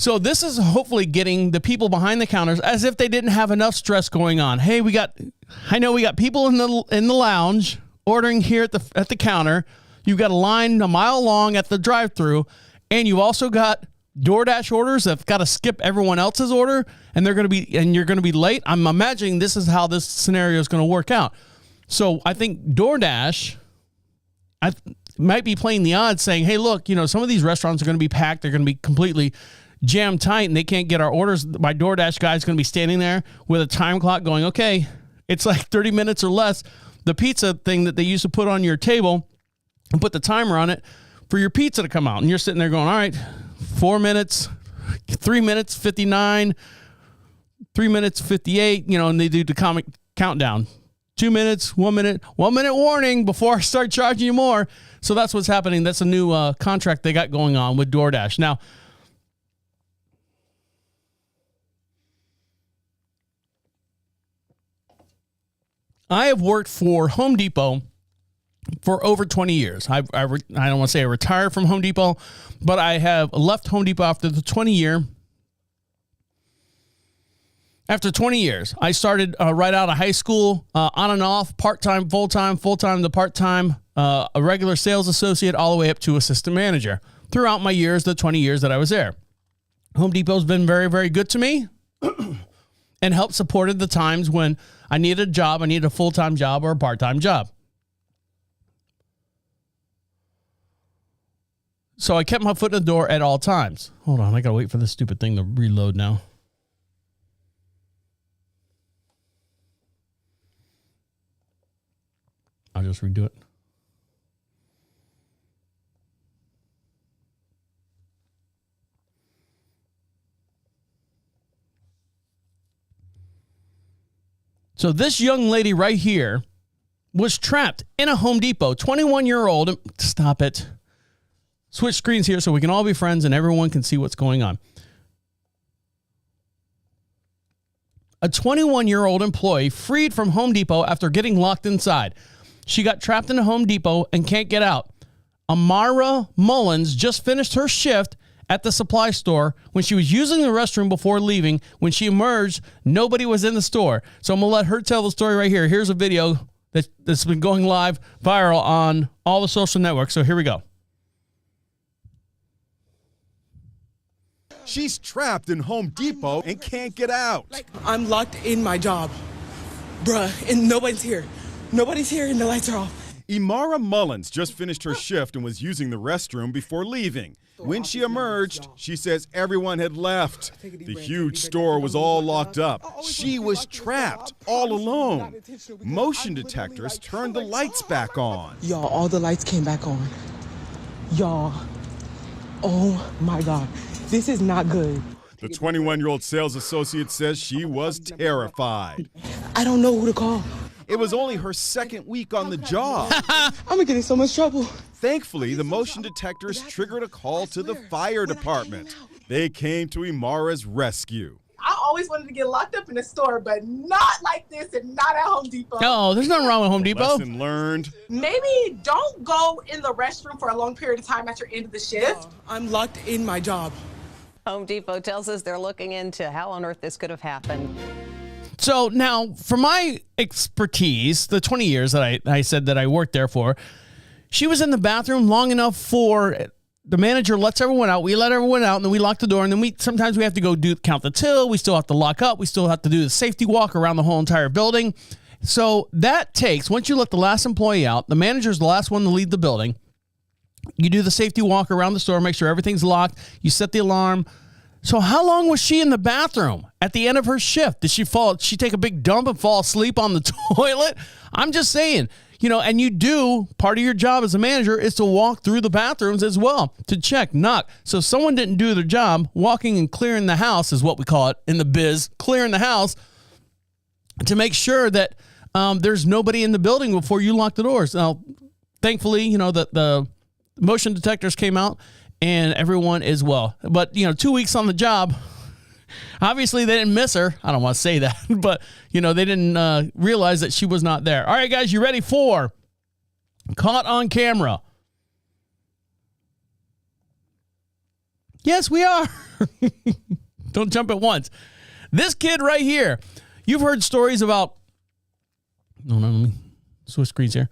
So this is hopefully getting the people behind the counters as if they didn't have enough stress going on. Hey, I know we got people in the lounge ordering here at the counter. You've got a line a mile long at the drive-thru, and you've also got DoorDash orders that've got to skip everyone else's order, and you're going to be late. I'm imagining this is how this scenario is going to work out. So I think DoorDash might be playing the odds, saying, "Hey, look, some of these restaurants are going to be packed. They're going to be completely jammed tight and they can't get our orders. My DoorDash guy is going to be standing there with a time clock going, okay, it's like 30 minutes or less. The pizza thing that they used to put on your table and put the timer on it for your pizza to come out. And you're sitting there going, all right, 4 minutes, 3 minutes, 59, 3 minutes, 58, and they do the comic countdown. 2 minutes, 1 minute, 1 minute warning before I start charging you more. So that's what's happening. That's a new contract they got going on with DoorDash. Now, I have worked for Home Depot for over 20 years. I don't want to say I retired from Home Depot, but I have left Home Depot after the 20 year. After 20 years, I started right out of high school, on and off, part-time, full-time to part-time, a regular sales associate, all the way up to assistant manager throughout my years, the 20 years that I was there. Home Depot's been very, very good to me and helped supported the times when I needed a job, I needed a full-time job or a part-time job. So I kept my foot in the door at all times. Hold on, I got to wait for this stupid thing to reload now. I'll just redo it. So this young lady right here was trapped in a Home Depot, 21-year-old. Stop it. Switch screens here so we can all be friends and everyone can see what's going on. A 21-year-old employee freed from Home Depot after getting locked inside. She got trapped in a Home Depot and can't get out. Amara Mullins just finished her shift at the supply store when she was using the restroom before leaving. When she emerged, nobody was in the store. So I'm going to let her tell the story right here. Here's a video that's been going live viral on all the social networks. So here we go. She's trapped in Home Depot and can't get out. I'm locked in my job, bruh, and nobody's here. Nobody's here and the lights are off. Amara Mullins just finished her shift and was using the restroom before leaving. When she emerged, she says everyone had left. The huge store was all locked up. She was trapped, all alone. Motion detectors turned the lights back on. Y'all, all the lights came back on. Y'all, oh my God, this is not good. The 21-year-old sales associate says she was terrified. I don't know who to call. It was only her second week on the job. I'm gonna get in so much trouble. Thankfully, the motion detectors triggered a call to the fire department. They came to Amara's rescue. I always wanted to get locked up in a store, but not like this and not at Home Depot. No, there's nothing wrong with Home Depot. Lesson learned. Maybe don't go in the restroom for a long period of time at your end of the shift. I'm locked in my job. Home Depot tells us they're looking into how on earth this could have happened. So now, for my expertise, the 20 years that I said that I worked there for, she was in the bathroom long enough for the manager lets everyone out. We let everyone out, and then we lock the door, and then sometimes we have to go count the till. We still have to lock up. We still have to do the safety walk around the whole entire building. So that takes, once you let the last employee out, the manager's the last one to leave the building. You do the safety walk around the store, make sure everything's locked. You set the alarm. So how long was she in the bathroom at the end of her shift? Did she take a big dump and fall asleep on the toilet? I'm just saying, and part of your job as a manager is to walk through the bathrooms as well, to check, knock. So if someone didn't do their job, walking and clearing the house is what we call it in the biz, clearing the house, to make sure that there's nobody in the building before you lock the doors. Now, thankfully, that the motion detectors came out, and everyone is well. But, 2 weeks on the job, obviously they didn't miss her. I don't want to say that, but, they didn't realize that she was not there. All right, guys, you ready for Caught on Camera? Yes, we are. Don't jump at once. This kid right here, you've heard stories about... No, let me switch screens here.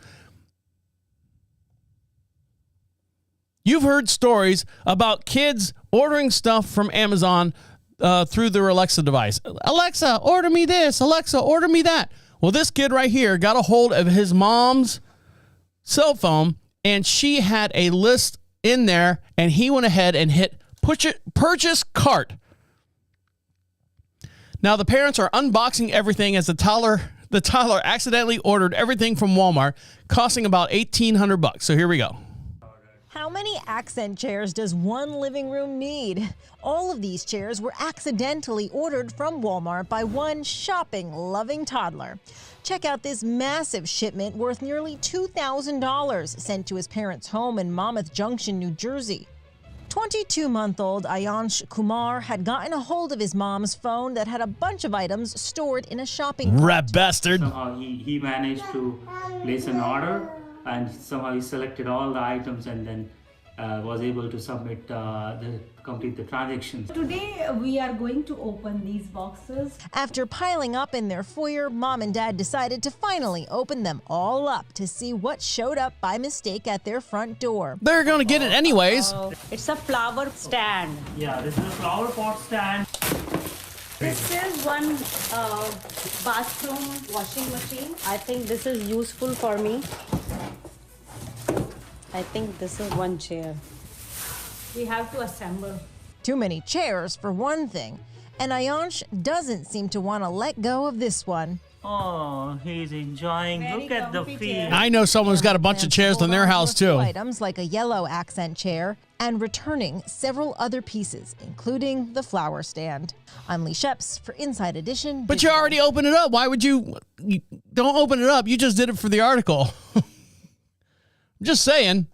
You've heard stories about kids ordering stuff from Amazon through their Alexa device. Alexa, order me this. Alexa, order me that. Well, this kid right here got a hold of his mom's cell phone, and she had a list in there, and he went ahead and hit purchase cart. Now, the parents are unboxing everything as the toddler accidentally ordered everything from Walmart, costing about $1,800. So here we go. How many accent chairs does one living room need? All of these chairs were accidentally ordered from Walmart by one shopping-loving toddler. Check out this massive shipment worth nearly $2,000 sent to his parents' home in Monmouth Junction, New Jersey. 22-month-old Ayansh Kumar had gotten a hold of his mom's phone that had a bunch of items stored in a shopping cart. Rat bastard. Somehow he managed to place an order, and somehow he selected all the items and then was able to submit the complete the transactions. Today we are going to open these boxes. After piling up in their foyer, Mom and Dad decided to finally open them all up to see what showed up by mistake at their front door. They're going to get it anyways. It's a flower stand. Yeah, this is a flower pot stand. This is one bathroom washing machine. I think this is useful for me. I think this is one chair. We have to assemble. Too many chairs for one thing, and Ayansh doesn't seem to want to let go of this one. Oh, he's enjoying. Look at the feet. I know someone's got a bunch of chairs in their house too. Items like a yellow accent chair and returning several other pieces, including the flower stand. I'm Lee Sheps for Inside Edition. But you already opened it up. Why would you don't open it up? You just did it for the article. I'm just saying.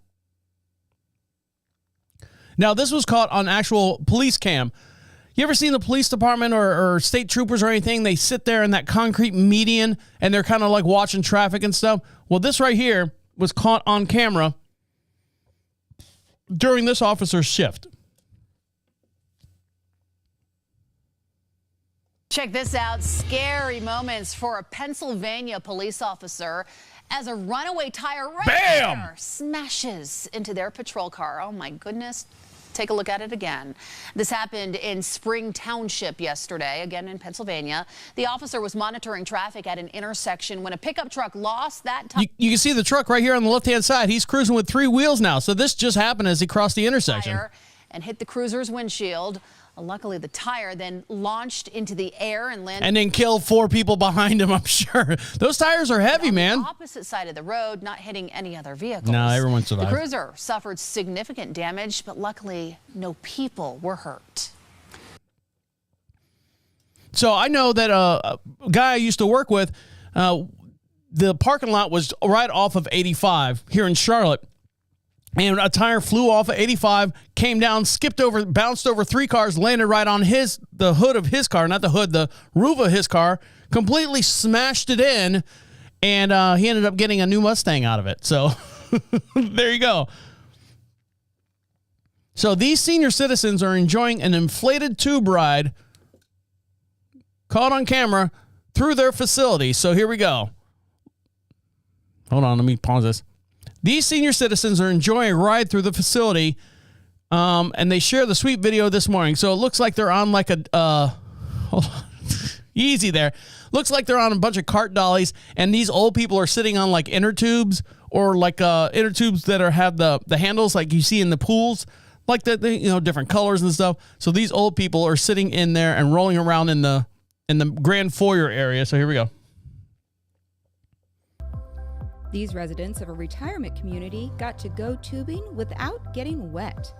Now, this was caught on actual police cam. You ever seen the police department or state troopers or anything? They sit there in that concrete median and they're kind of like watching traffic and stuff. Well, this right here was caught on camera during this officer's shift. Check this out. Scary moments for a Pennsylvania police officer as a runaway tire there smashes into their patrol car. Oh, my goodness. Take a look at it again. This happened in Spring Township yesterday, again in Pennsylvania. The officer was monitoring traffic at an intersection when a pickup truck lost that tire. You can see the truck right here on the left-hand side. He's cruising with 3 wheels now. So this just happened as he crossed the intersection. And hit the cruiser's windshield. Luckily, the tire then launched into the air and landed. And then killed 4 people behind him, I'm sure. Those tires are heavy, man. On the opposite side of the road, not hitting any other vehicles. No, everyone survived. The cruiser suffered significant damage, but luckily, no people were hurt. So I know that a guy I used to work with, the parking lot was right off of 85 here in Charlotte. And a tire flew off of 85, came down, skipped over, bounced over 3 cars, landed right on the hood of his car, not the hood, the roof of his car, completely smashed it in, and he ended up getting a new Mustang out of it. So there you go. So these senior citizens are enjoying an inflated tube ride caught on camera through their facility. So here we go. Hold on, let me pause this. These senior citizens are enjoying a ride through the facility, and they share the sweet video this morning. So it looks like they're on like a, hold on, easy there. Looks like they're on a bunch of cart dollies, and these old people are sitting on like inner tubes or like inner tubes that have the handles like you see in the pools, like the different colors and stuff. So these old people are sitting in there and rolling around in the grand foyer area. So here we go. These residents of a retirement community got to go tubing without getting wet.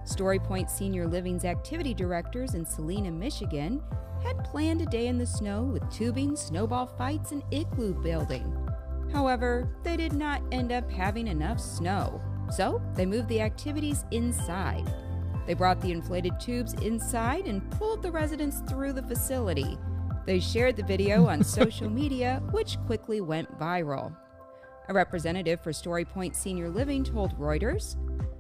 Story Point Senior Living's activity directors in Salina, Michigan, had planned a day in the snow with tubing, snowball fights, and igloo building. However, they did not end up having enough snow, so they moved the activities inside. They brought the inflated tubes inside and pulled the residents through the facility. They shared the video on social media, which quickly went viral. A representative for Story Point Senior Living told Reuters,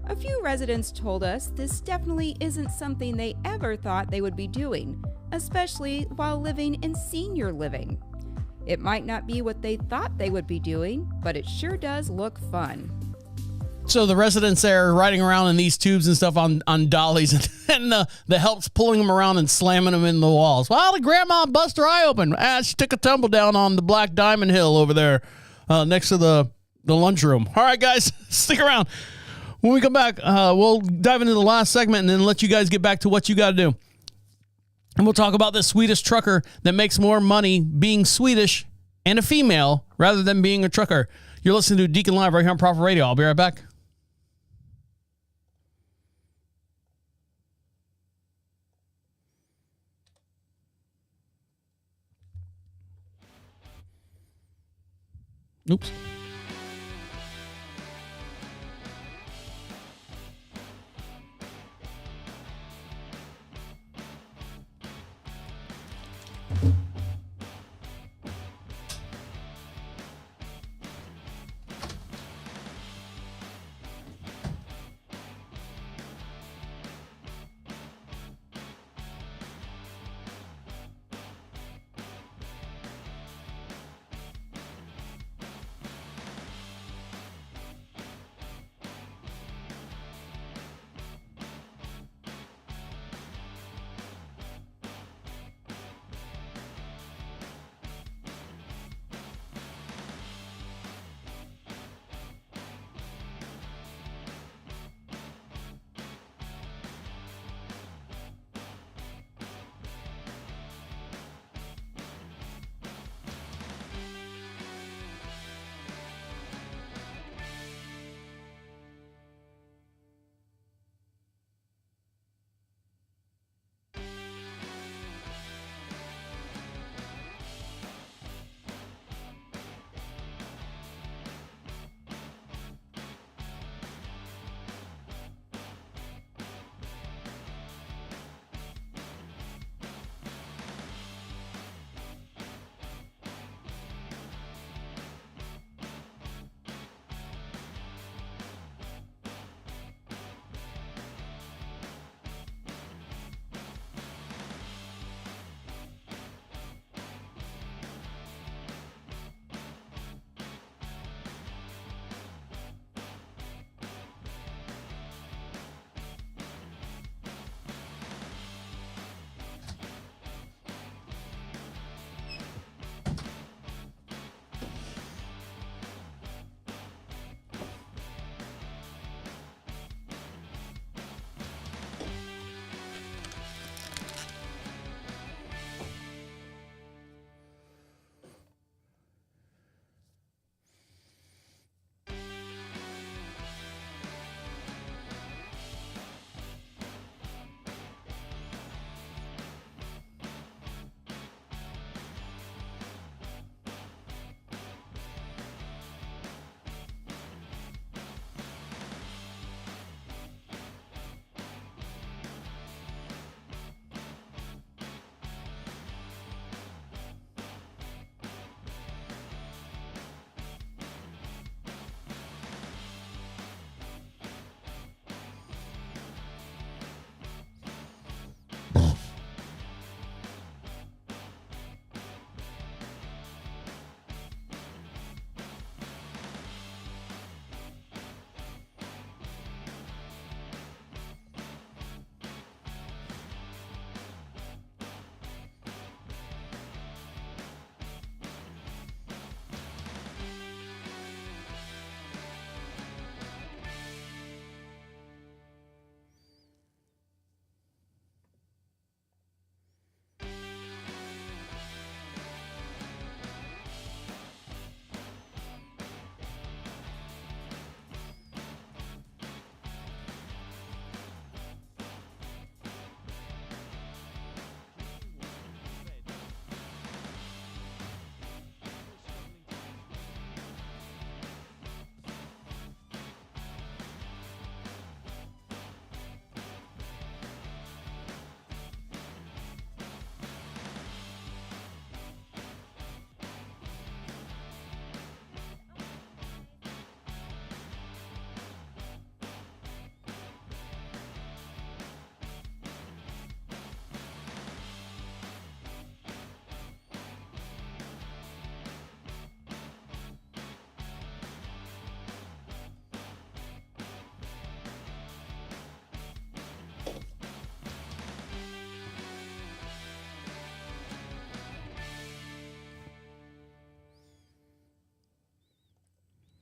"A few residents told us this definitely isn't something they ever thought they would be doing, especially while living in senior living. It might not be what they thought they would be doing, but it sure does look fun." So the residents there are riding around in these tubes and stuff on dollies, and the help's pulling them around and slamming them in the walls. Well, the grandma bust her eye open. She took a tumble down on the Black Diamond Hill over there. Next to the lunchroom. All right, guys, stick around. When we come back, we'll dive into the last segment and then let you guys get back to what you got to do. And we'll talk about the Swedish trucker that makes more money being Swedish and a female rather than being a trucker. You're listening to Deacon Live right here on Prophet Radio. I'll be right back. Oops.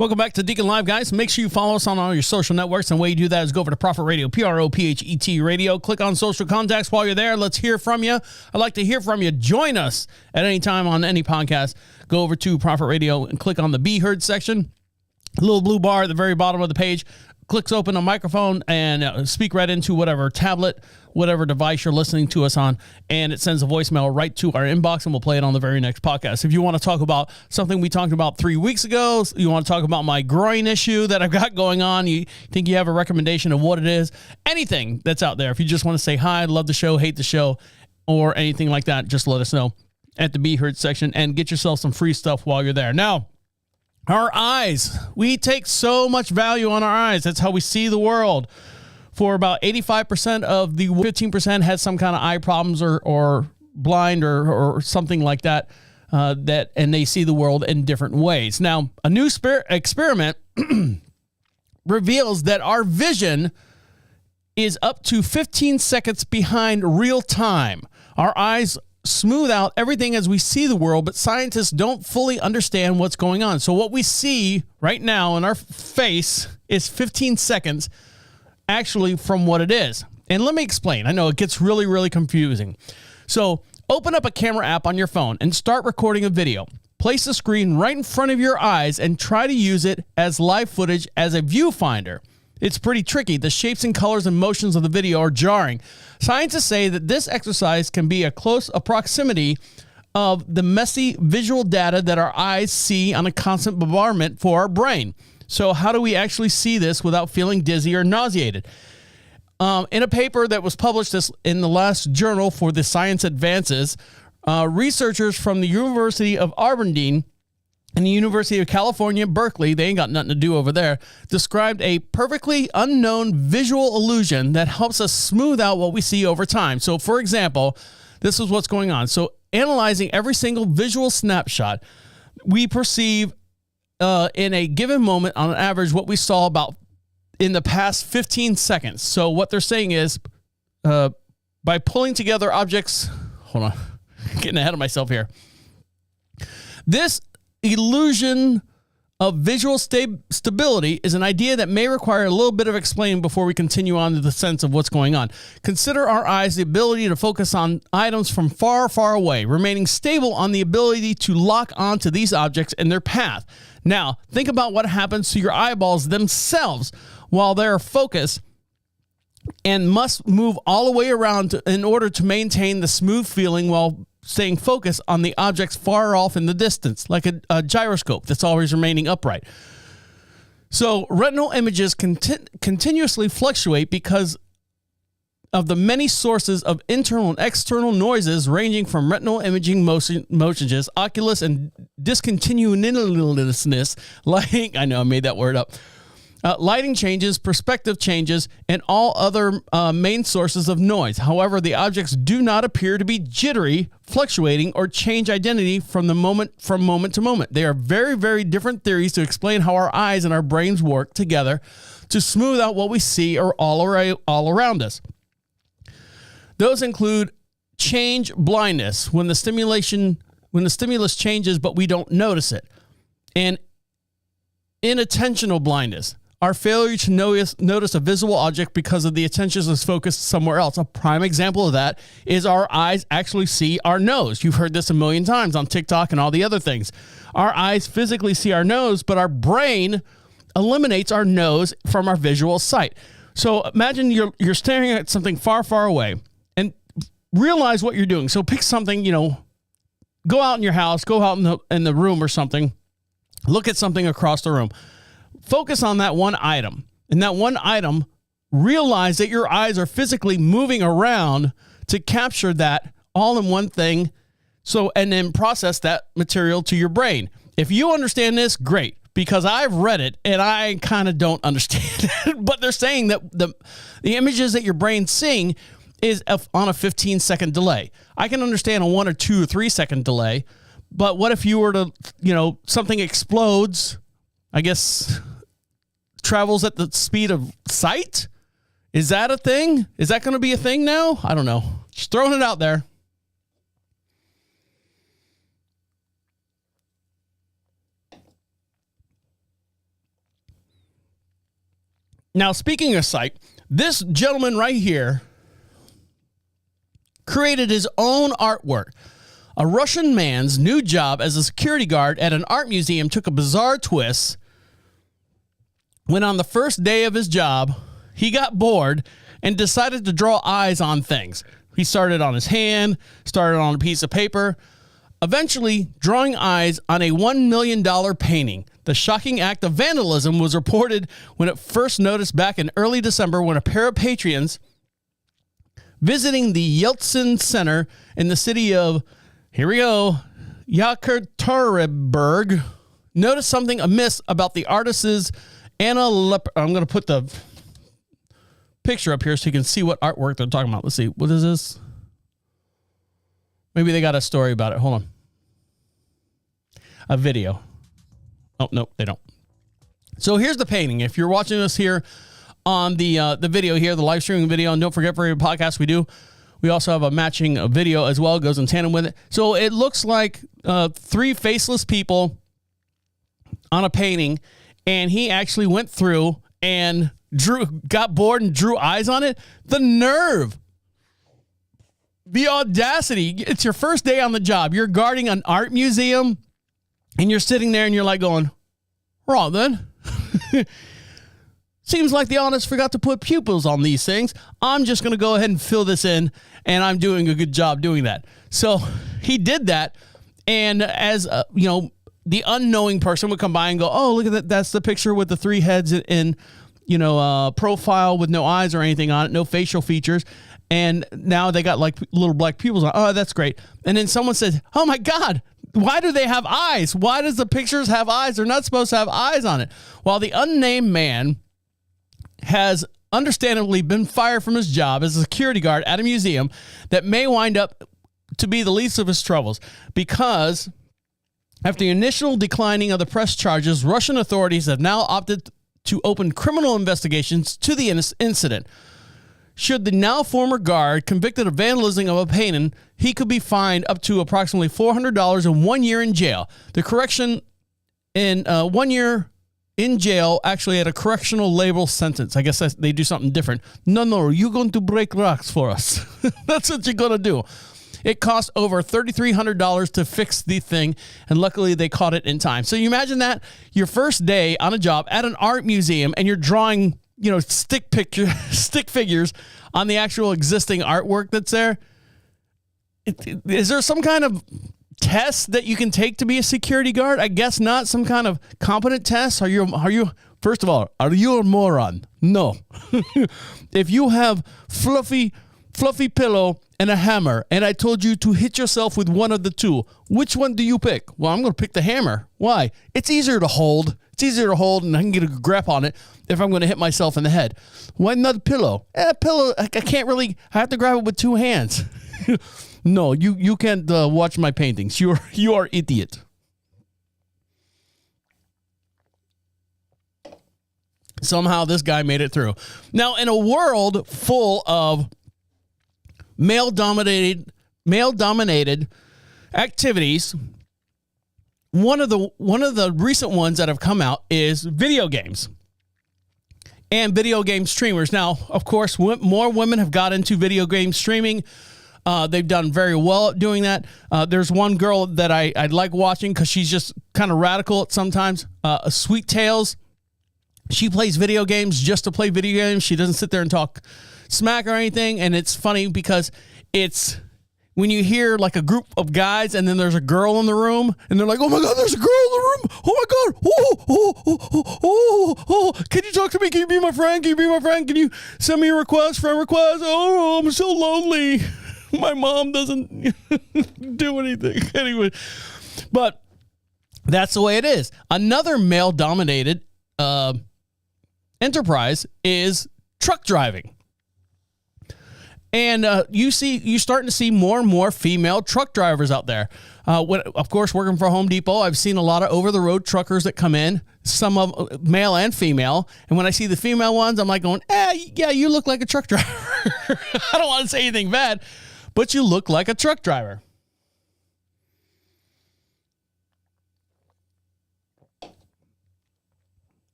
Welcome back to Deacon Live, guys. Make sure you follow us on all your social networks. And the way you do that is go over to Prophet Radio, PROPHET Radio. Click on social contacts while you're there. Let's hear from you. I'd like to hear from you. Join us at any time on any podcast. Go over to Prophet Radio and click on the Be Heard section. A little blue bar at the very bottom of the page. Clicks open a microphone and speak right into whatever tablet, whatever device you're listening to us on, and it sends a voicemail right to our inbox, and we'll play it on the very next podcast. If you want to talk about something we talked about 3 weeks ago, you want to talk about my groin issue that I've got going on, you think you have a recommendation of what it is, anything that's out there. If you just want to say hi, love the show, hate the show, or anything like that, just let us know at the Be Heard section and get yourself some free stuff while you're there. Now, our eyes. We take so much value on our eyes. That's how we see the world. For about 85% of the 15% has some kind of eye problems or blind or something like that, and they see the world in different ways. Now, a new experiment reveals that our vision is up to 15 seconds behind real time. Our eyes smooth out everything as we see the world, but scientists don't fully understand what's going on. So what we see right now in our face is 15 seconds actually from what it is. And let me explain. I know it gets really, really confusing. So open up a camera app on your phone and start recording a video. Place the screen right in front of your eyes and try to use it as live footage as a viewfinder. It's pretty tricky. The shapes and colors and motions of the video are jarring. Scientists say that this exercise can be a close proximity of the messy visual data that our eyes see on a constant bombardment for our brain. So how do we actually see this without feeling dizzy or nauseated? In a paper that was published in the last journal for the Science Advances, researchers from the University of Aberdeen and the University of California, Berkeley, they ain't got nothing to do over there, described a perfectly unknown visual illusion that helps us smooth out what we see over time. So, for example, this is what's going on. So, analyzing every single visual snapshot, we perceive in a given moment, on average, what we saw about in the past 15 seconds. So, what they're saying is, by pulling together objects, hold on, getting ahead of myself here. This illusion of visual stability is an idea that may require a little bit of explaining before we continue on to the sense of what's going on. Consider our eyes the ability to focus on items from far, far away, remaining stable on the ability to lock onto these objects in their path. Now, think about what happens to your eyeballs themselves while they're focused and must move all the way around in order to maintain the smooth feeling while staying focused on the objects far off in the distance, like a gyroscope that's always remaining upright. So retinal images continuously fluctuate because of the many sources of internal and external noises ranging from retinal imaging motions, oculus and discontinuousness, like, I know I made that word up, lighting changes, perspective changes, and all other main sources of noise. However, the objects do not appear to be jittery, fluctuating, or change identity from moment to moment. They are very, very different theories to explain how our eyes and our brains work together to smooth out what we see or all around us. Those include change blindness, when the stimulus changes but we don't notice it, and inattentional blindness, our failure to notice a visible object because of the attention is focused somewhere else. A prime example of that is our eyes actually see our nose. You've heard this a million times on TikTok and all the other things. Our eyes physically see our nose, but our brain eliminates our nose from our visual sight. So imagine you're staring at something far, far away and realize what you're doing. So pick something, go out in your house, go out in the room or something, look at something across the room. Focus on that one item, and that one item, realize that your eyes are physically moving around to capture that all in one thing. So, and then process that material to your brain. If you understand this, great, because I've read it and I kind of don't understand it, but they're saying that the images that your brain's seeing is on a 15-second delay. I can understand a 1 or 2 or 3 second delay, but what if you were to, something explodes, I guess, travels at the speed of sight? Is that a thing? Is that going to be a thing now? I don't know. Just throwing it out there. Now, speaking of psych, this gentleman right here created his own artwork. A Russian man's new job as a security guard at an art museum took a bizarre twist when on the first day of his job, he got bored and decided to draw eyes on things. He started on his hand, started on a piece of paper, eventually drawing eyes on a $1 million painting. The shocking act of vandalism was reported when it first noticed back in early December when a pair of patrons visiting the Yeltsin Center in the city of, here we go, Yekaterinburg, noticed something amiss about the artist's I'm going to put the picture up here so you can see what artwork they're talking about. Let's see. What is this? Maybe they got a story about it. Hold on. A video. Oh, no, they don't. So here's the painting. If you're watching us here on the video here, the live streaming video, and don't forget for every podcast we also have a matching video as well. It goes in tandem with it. So it looks like three faceless people on a painting, and he actually went through and got bored and drew eyes on it. The nerve, the audacity. It's your first day on the job. You're guarding an art museum, and you're sitting there and you're like going, wrong then. Seems like the artist forgot to put pupils on these things. I'm just going to go ahead and fill this in, and I'm doing a good job doing that. So he did that, and as the unknowing person would come by and go, oh, look at that. That's the picture with the three heads in profile with no eyes or anything on it, no facial features. And now they got like little black pupils on. Oh, that's great. And then someone said, oh my God, why do they have eyes? Why does the pictures have eyes? They're not supposed to have eyes on it. While the unnamed man has understandably been fired from his job as a security guard at a museum that may wind up to be the least of his troubles, because after the initial declining of the press charges, Russian authorities have now opted to open criminal investigations to the incident. Should the now former guard convicted of vandalism of a painting, he could be fined up to approximately $400 and 1 year in jail. The correction in 1 year in jail actually had a correctional label sentence. I guess they do something different. No, you're going to break rocks for us. That's what you're going to do. It cost over $3,300 to fix the thing, and luckily they caught it in time. So you imagine that, your first day on a job at an art museum, and you're drawing, stick figures on the actual existing artwork that's there. Is there some kind of test that you can take to be a security guard? I guess not. Some kind of competent test. Are you first of all, are you a moron? No. If you have fluffy pillow and a hammer, and I told you to hit yourself with one of the two, which one do you pick? Well, I'm going to pick the hammer. Why? It's easier to hold. And I can get a grip on it if I'm going to hit myself in the head. Why not a pillow? Pillow, I can't really, I have to grab it with two hands. No, you can't watch my paintings. You are idiot. Somehow this guy made it through. Now, in a world full of male-dominated activities, one of the recent ones that have come out is video games and video game streamers. Now, of course, more women have got into video game streaming. They've done very well at doing that. There's one girl that I like watching because she's just kind of radical at sometimes. Sweet Tales. She plays video games just to play video games. She doesn't sit there and talk smack or anything. And it's funny because it's when you hear like a group of guys and then there's a girl in the room and they're like, oh my God, there's a girl in the room. Oh my God. Oh. Can you talk to me? Can you be my friend? Can you send me a friend request? Oh, I'm so lonely. My mom doesn't do anything. Anyway, but that's the way it is. Another male-dominated enterprise is truck driving. And you're starting to see more and more female truck drivers out there. Of course, working for Home Depot, I've seen a lot of over-the-road truckers that come in, some of male and female. And when I see the female ones, I'm like going, yeah, you look like a truck driver. I don't want to say anything bad, but you look like a truck driver.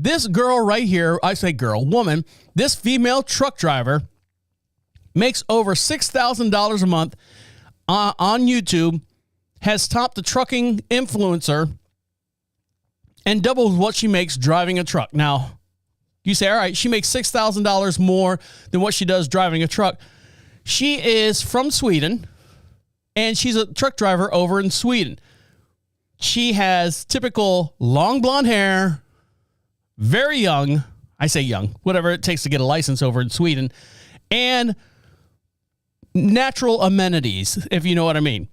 This girl right here, I say girl, woman, this female truck driver makes over $6,000 a month on YouTube, has topped the trucking influencer, and doubles what she makes driving a truck. Now, you say, all right, she makes $6,000 more than what she does driving a truck. She is from Sweden, and she's a truck driver over in Sweden. She has typical long blonde hair, very young. I say young, whatever it takes to get a license over in Sweden, and natural amenities, if you know what I mean.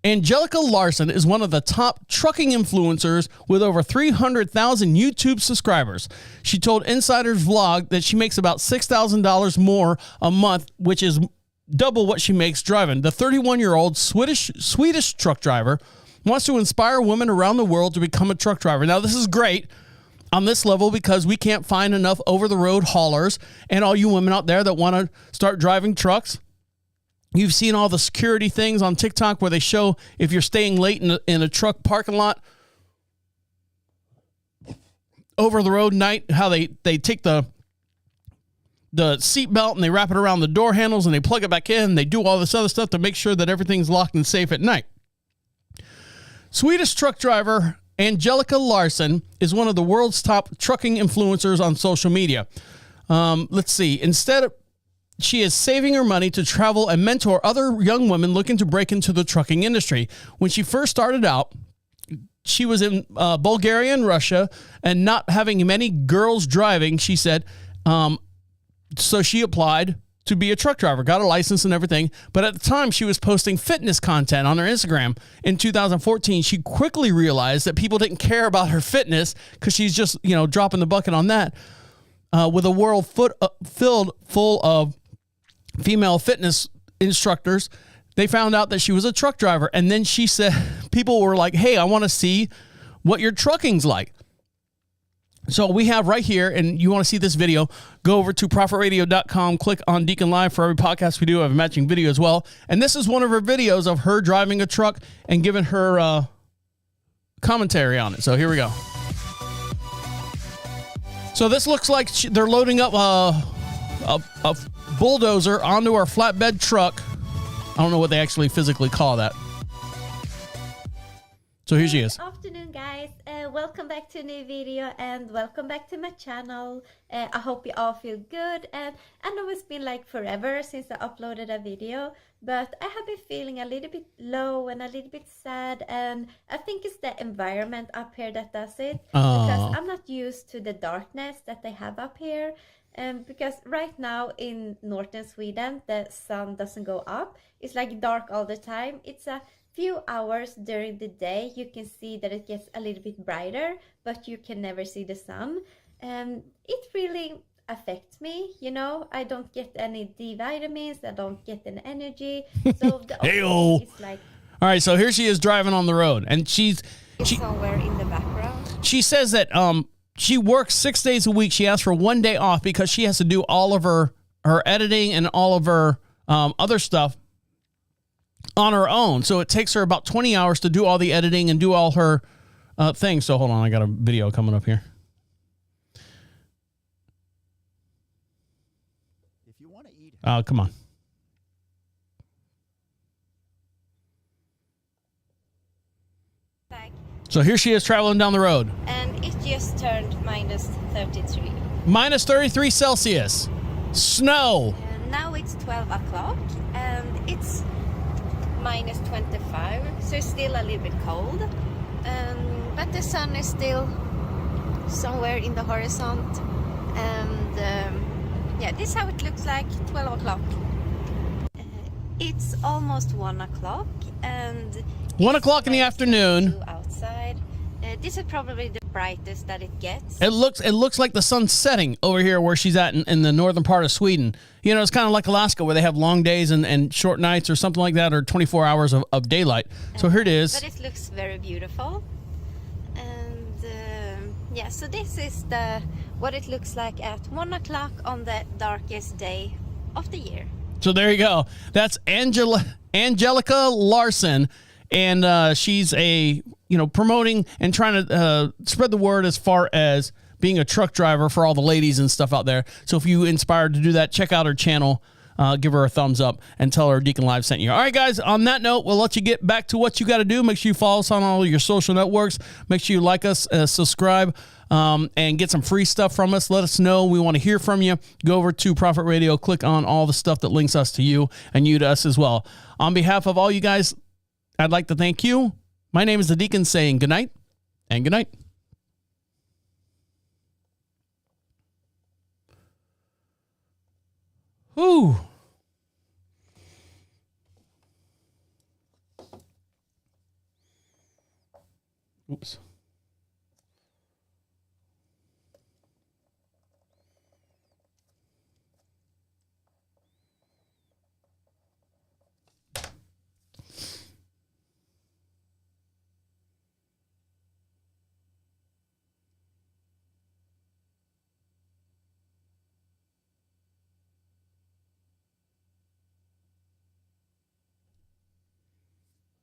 Angelica Larson is one of the top trucking influencers with over 300,000 YouTube subscribers. She told Insider's Vlog that she makes about $6,000 more a month, which is double what she makes driving. The 31-year-old Swedish truck driver wants to inspire women around the world to become a truck driver. Now, this is great on this level because we can't find enough over-the-road haulers, and all you women out there that want to start driving trucks, you've seen all the security things on TikTok where they show if you're staying late in a truck parking lot over the road night, how they take the seat belt and they wrap it around the door handles and they plug it back in. And they do all this other stuff to make sure that everything's locked and safe at night. Swedish truck driver Angelica Larson is one of the world's top trucking influencers on social media. Let's see. She is saving her money to travel and mentor other young women looking to break into the trucking industry. When she first started out, she was in Bulgaria and Russia and not having many girls driving, she said. So she applied to be a truck driver, got a license and everything. But at the time, she was posting fitness content on her Instagram. In 2014, she quickly realized that people didn't care about her fitness because she's just, dropping the bucket on that. With a world filled full of female fitness instructors, they found out that she was a truck driver. And then she said, people were like, hey, I want to see what your trucking's like. So we have right here, and you want to see this video, go over to profitradio.com, click on DeaconLive. For every podcast we do, I have a matching video as well. And this is one of her videos of her driving a truck and giving her commentary on it. So here we go. So this looks like they're loading up a bulldozer onto our flatbed truck. I don't know what they actually physically call that. So here she is. Good afternoon, guys. Welcome back to a new video and welcome back to my channel. I hope you all feel good. And I know it's been like forever since I uploaded a video, but I have been feeling a little bit low and a little bit sad. And I think it's the environment up here that does it. Because I'm not used to the darkness that they have up here. Because right now in northern Sweden, the sun doesn't go up. It's like dark all the time. It's a few hours during the day you can see that it gets a little bit brighter, but you can never see the sun. It really affects me, I don't get any D vitamins, I don't get any energy. So the only is like, all right, so here she is driving on the road, and she's somewhere in the background. She says that she works 6 days a week. She asks for 1 day off because she has to do all of her editing and all of her other stuff on her own. So it takes her about 20 hours to do all the editing and do all her things. So hold on, I got a video coming up here. If you want to eat. Oh, come on. So here she is traveling down the road. And it just turned minus 33. Minus 33 Celsius. Snow. Now it's 12 o'clock and it's minus 25, so it's still a little bit cold, but the sun is still somewhere in the horizon, and this is how it looks like 12 o'clock. It's almost 1 o'clock, and 1 o'clock in the afternoon outside. This is probably the brightest that it gets. It looks like the sun's setting over here where she's at in the northern part of Sweden. It's kind of like Alaska where they have long days and short nights or something like that, or 24 hours of daylight. So here it is. But it looks very beautiful. And so this is what it looks like at 1 o'clock on the darkest day of the year. So there you go. That's Angelica Larson. and she's promoting and trying to spread the word as far as being a truck driver for all the ladies and stuff out there. So if you inspired to do that, check out her channel, give her a thumbs up, and tell her Deacon Live sent you. All right, guys, on that note, we'll let you get back to what you got to do. Make sure you follow us on all your social networks. Make sure you like us, subscribe, and get some free stuff from us. Let us know. We want to hear from you. Go over to Prophet Radio, click on all the stuff that links us to you and you to us as well. On behalf of all you guys, I'd like to thank you. My name is the Deacon, saying good night and good night. Ooh. Oops.